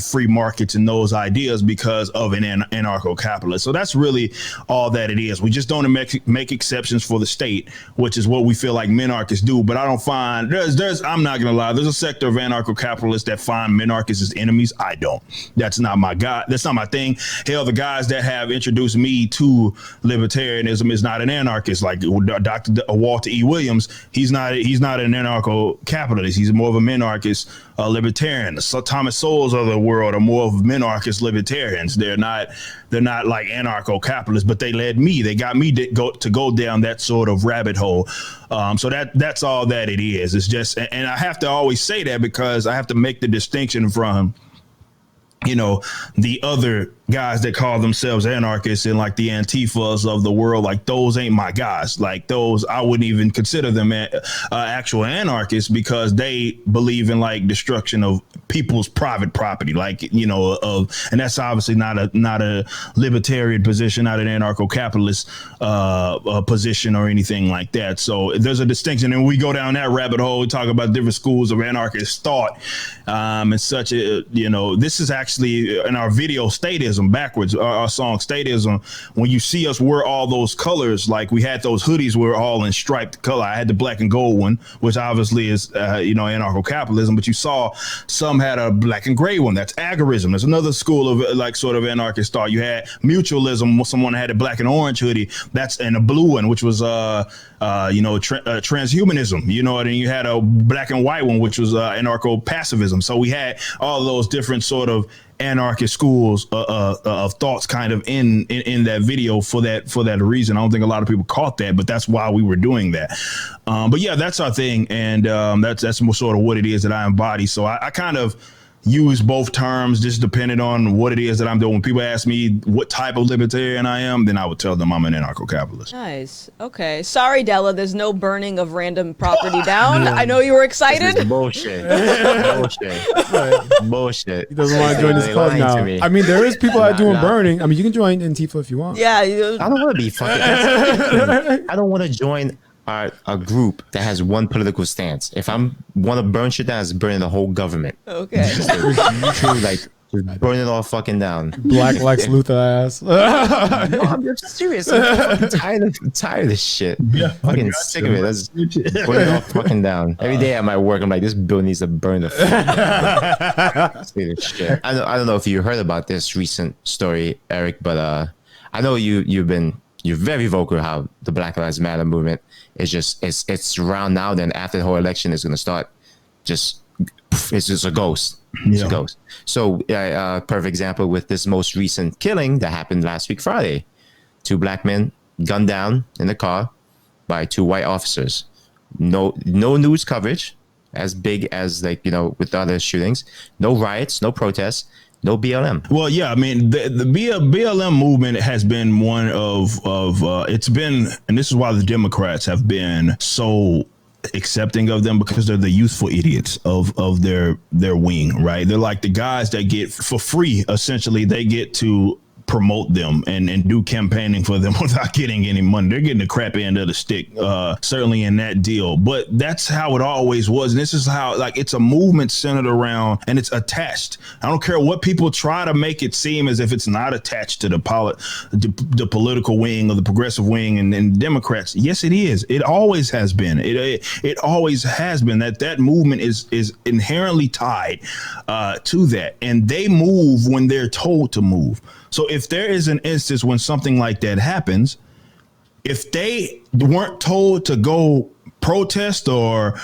S3: free markets and those ideas because of an anarcho-capitalist. So that's really all that it is. We just don't make exceptions for the state, which is what we feel like minarchists do. But I don't find I'm not gonna lie, there's a sector of anarcho-capitalists that find minarchists as enemies. I don't. That's not my guy. That's not my thing. Hell, the guys that have introduced me to libertarianism is not an anarchist. Like Dr. Walter E. Williams, he's not an anarcho-capitalist. He's more of a minarchist libertarian. So Thomas Sowell's of the world are more of minarchist libertarians. They're not like anarcho-capitalists, but they got me to go down that sort of rabbit hole. So that's all that it is. It's just, and I have to always say that because I have to make the distinction from, the other guys that call themselves anarchists and like the Antifas of the world. Like, those ain't my guys. Like, those, I wouldn't even consider them actual anarchists because they believe in like destruction of people's private property, like, and that's obviously not a libertarian position, not an anarcho-capitalist position or anything like that. So there's a distinction, and we go down that rabbit hole. We talk about different schools of anarchist thought, and such. This is actually in our video Statism, Backwordz, our song Statism. When you see us wear all those colors, like we had those hoodies were all in striped color. I had the black and gold one, which obviously is anarcho-capitalism, but you saw some had a black and gray one. That's agorism. There's another school of like sort of anarchist thought. You had mutualism. Someone had a black and orange hoodie. That's and a blue one, which was transhumanism. And you had a black and white one, which was anarcho-passivism. So we had all those different sort of anarchist schools of thoughts kind of in that video for that reason. I don't think a lot of people caught that, but that's why we were doing that. But yeah, that's our thing. And that's more sort of what it is that I embody. So I kind of use both terms just depending on what it is that I'm doing. When people ask me what type of libertarian I am, then I would tell them I'm an anarcho-capitalist.
S2: Nice. Okay. Sorry, Della. There's no burning of random property down. I know you were excited.
S5: This is bullshit. Bullshit.
S4: He doesn't want to join this club now. I mean, there is people that are doing burning. I mean, you can join Antifa if you want.
S2: Yeah.
S5: I don't want to be fucking. I don't want to join a group that has one political stance. If I'm want to burn shit down, it's burning the whole government.
S2: Okay.
S5: Just burn it all fucking down.
S4: Black Lex Luthor ass.
S5: No, I'm serious. I'm fucking tired of this shit. Yeah, fucking sick of it. Let's burn it all fucking down. Every day at my work, I'm like, this building needs to burn the fuck. Shit. I don't know if you heard about this recent story, Eric, but I know you're very vocal how the Black Lives Matter movement is just it's around now. Then after the whole election is going to start, it's just a ghost. It's a ghost. So perfect example with this most recent killing that happened last week Friday. 2 black men gunned down in the car by 2 white officers. No news coverage as big as with the other shootings. No riots, no protests. No BLM.
S3: Well, yeah, I mean, the BLM movement has been one of it's been, and this is why the Democrats have been so accepting of them, because they're the youthful idiots of their wing, right? They're like the guys that get for free, essentially, they get to promote them and do campaigning for them without getting any money. They're getting the crap end of the stick, certainly in that deal. But that's how it always was. And this is how, like, it's a movement centered around, and it's attached. I don't care what people try to make it seem as if it's not attached to the political wing or the progressive wing and Democrats. Yes, it is. It always has been. It always has been that movement is inherently tied to that, and they move when they're told to move. So if there is an instance when something like that happens, if they weren't told to go protest or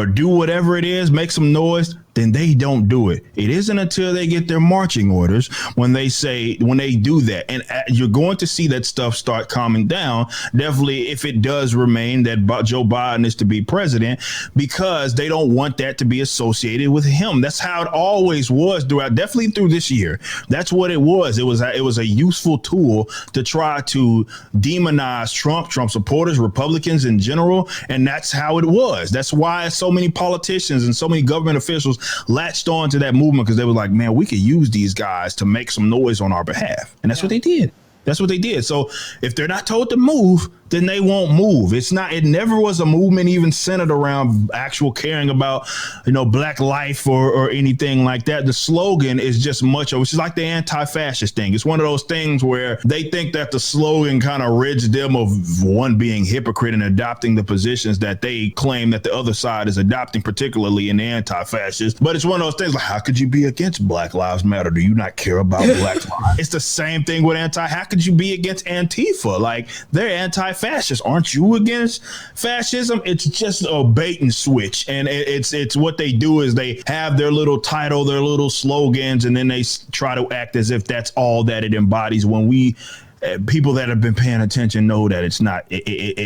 S3: do whatever it is, make some noise, then they don't do it. It isn't until they get their marching orders when they do that. And you're going to see that stuff start calming down. Definitely, if it does remain that Joe Biden is to be president, because they don't want that to be associated with him. That's how it always was definitely through this year. That's what it was. It was a useful tool to try to demonize Trump supporters, Republicans in general. And that's how it was. That's why so many politicians and so many government officials latched on to that movement, because they were like, man, we could use these guys to make some noise on our behalf. And that's what they did. That's what they did. So if they're not told to move, then they won't move. It never was a movement even centered around actual caring about, black life or anything like that. The slogan is just which is like the anti-fascist thing. It's one of those things where they think that the slogan kind of rids them of one being hypocrite and adopting the positions that they claim that the other side is adopting, particularly in the anti-fascist. But it's one of those things like, how could you be against Black Lives Matter? Do you not care about black lives? It's the same thing with how could you be against Antifa? Like, they're anti-fascist. Aren't you against fascism? It's just a bait and switch. And it's what they do is they have their little title, their little slogans, and then they try to act as if that's all that it embodies, when people that have been paying attention know that it's not.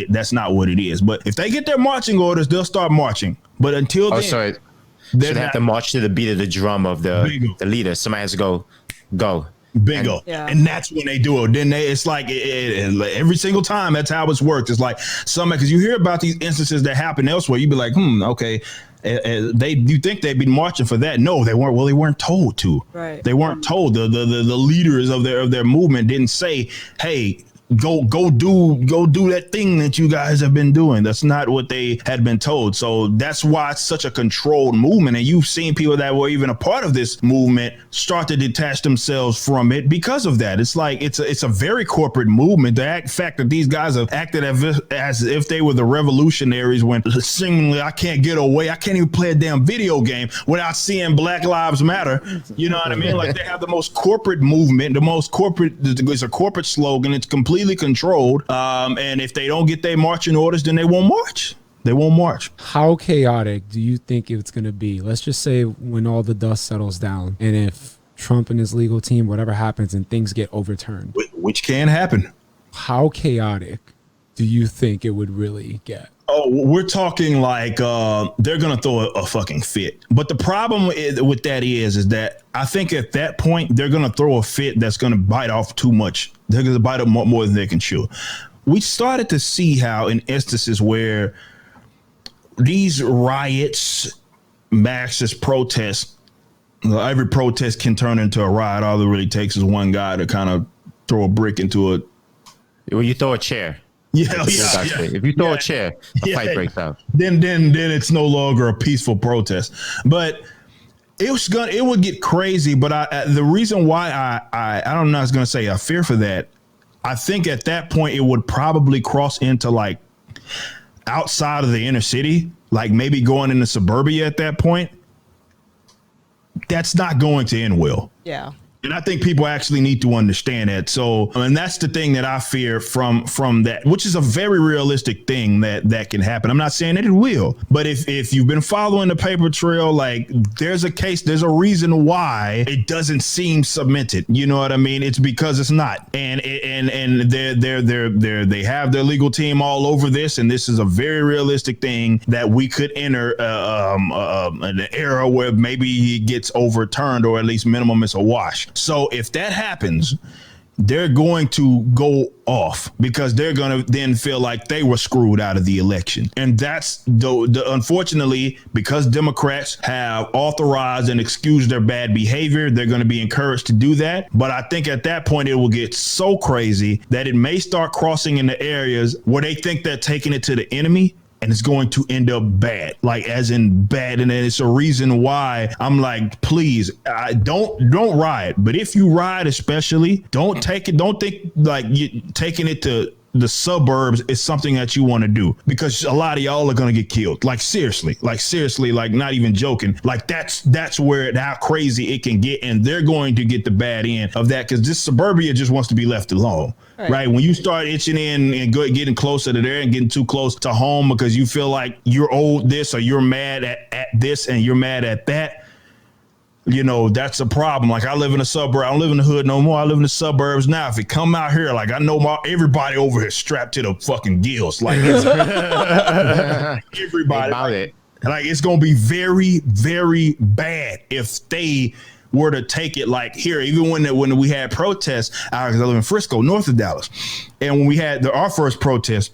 S3: That's not what it is. But if they get their marching orders, they'll start marching. But until then,
S5: sorry. They have to march to the beat of the drum of the leader. Somebody has to go.
S3: Bingo. And that's when they do it. Then it's like every single time, that's how it's worked. It's like because you hear about these instances that happen elsewhere, you'd be like, okay, you think they'd be marching for that? No, they weren't. Well, they weren't told to.
S2: Right.
S3: They weren't told. The leaders of their movement didn't say, hey, go do that thing that you guys have been doing. That's not what they had been told. So that's why it's such a controlled movement. And you've seen people that were even a part of this movement start to detach themselves from it because of that. It's like it's a very corporate movement. The fact that these guys have acted as if they were the revolutionaries, when seemingly I can't get away. I can't even play a damn video game without seeing Black Lives Matter. You know what I mean? Like, they have the most corporate movement, it's a corporate slogan. It's completely controlled, and if they don't get their marching orders, then they won't march.
S4: How chaotic do you think it's going to be? Let's just say when all the dust settles down, and if Trump and his legal team, whatever happens, and things get overturned,
S3: which can happen,
S4: how chaotic do you think it would really get?
S3: Oh, we're talking like they're going to throw a fucking fit. But the problem with that is that I think at that point, they're going to throw a fit that's going to bite off too much. They're going to bite up more than they can chew. We started to see how in instances where these riots, Marxist protests, every protest can turn into a riot. All it really takes is one guy to kind of throw a brick into it.
S5: When you throw a chair. If you throw a chair, a fight breaks out. Then
S3: it's no longer a peaceful protest. But it would get crazy. But the reason why I don't know, I was going to say I fear for that. I think at that point it would probably cross into like outside of the inner city, like maybe going into suburbia at that point. That's not going to end well.
S2: Yeah.
S3: And I think people actually need to understand that. So, and that's the thing that I fear from that, which is a very realistic thing that can happen. I'm not saying that it will, but if you've been following the paper trail, like there's a reason why it doesn't seem cemented. You know what I mean? It's because it's not. And they have their legal team all over this. And this is a very realistic thing that we could enter an era where maybe he gets overturned, or at least minimum it's a wash. So if that happens, they're going to go off because they're going to then feel like they were screwed out of the election. And that's the unfortunately, because Democrats have authorized and excused their bad behavior, they're going to be encouraged to do that. But I think at that point, it will get so crazy that it may start crossing into areas where they think they're taking it to the enemy. And it's going to end up bad, like as in bad. And it's a reason why I'm like, please, don't riot. But if you riot, especially, don't take it. Don't think like you taking it to the suburbs is something that you want to do, because a lot of y'all are going to get killed. Like seriously, like not even joking. Like that's where how crazy it can get. And they're going to get the bad end of that, because this suburbia just wants to be left alone. Right. When you start itching in and getting closer to there and getting too close to home because you feel like you're owed this or you're mad at this and you're mad at that, you know, that's a problem. Like I live in a suburb. I don't live in the hood no more. I live in the suburbs now. If it come out here, like I know everybody over here strapped to the fucking gills. Like it's, everybody. Like it's going to be very, very bad if they were to take it like here, even when we had protests, I live in Frisco, north of Dallas. And when we had our first protest,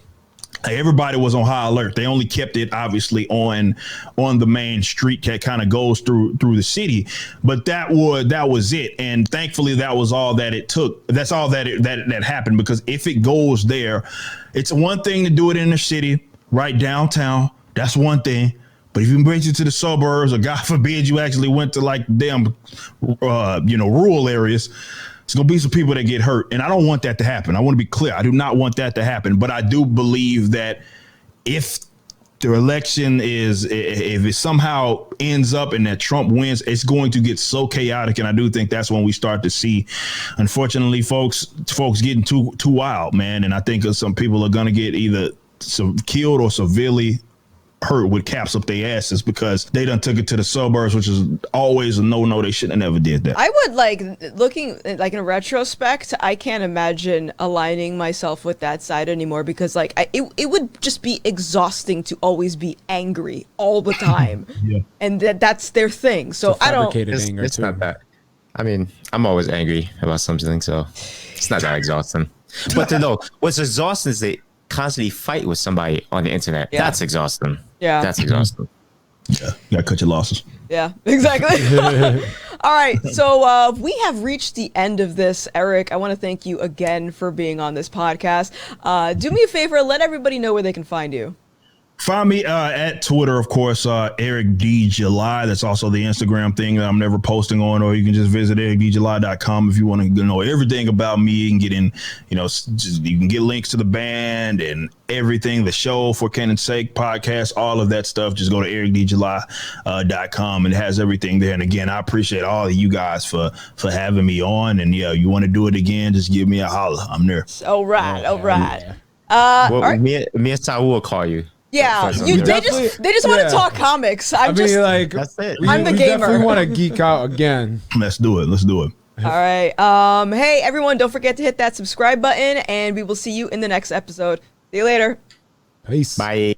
S3: everybody was on high alert. They only kept it obviously on the main street that kind of goes through the city. But that was it. And thankfully that was all that it took. That's all that happened, because if it goes there, it's one thing to do it in the city, right downtown. That's one thing. But if you bring it to the suburbs, or God forbid you actually went to like damn, rural areas, it's going to be some people that get hurt. And I don't want that to happen. I want to be clear. I do not want that to happen. But I do believe that if the election if it somehow ends up and that Trump wins, it's going to get so chaotic. And I do think that's when we start to see, unfortunately, folks getting too wild, man. And I think some people are going to get either killed or severely hurt with caps up their asses because they done took it to the suburbs, which is always a no. They should have never did that.
S2: I would looking in retrospect, I can't imagine aligning myself with that side anymore, because it would just be exhausting to always be angry all the time. Yeah. And that's their thing. So I don't.
S5: It's not that. I mean, I'm always angry about something, so it's not that exhausting. But to know what's exhausting is they constantly fight with somebody on the internet. Yeah. That's exhausting. Yeah. That's exhausting.
S3: Yeah. You gotta cut your losses.
S2: Yeah, exactly. All right. So we have reached the end of this. Eric, I want to thank you again for being on this podcast. Do me a favor, let everybody know where they can find you.
S3: Find me at Twitter, of course, Eric D. July. That's also the Instagram thing that I'm never posting on, or you can just visit ericdjuly.com if you want to know everything about me. You can get in, you can get links to the band and everything, the show, For Canon's Sake podcast, all of that stuff. Just go to ericdjuly.com and it has everything there. And again, I appreciate all of you guys for having me on. And yeah, you want to do it again, just give me a holler. I'm there.
S2: All right. All right.
S5: Well, right. Me and Saul will call you.
S2: Yeah, they just want to talk comics. That's it. I'm the gamer. We
S4: definitely want to geek out again.
S3: Let's do it.
S2: All right. Hey, everyone, don't forget to hit that subscribe button, and we will see you in the next episode. See you later.
S4: Peace.
S5: Bye.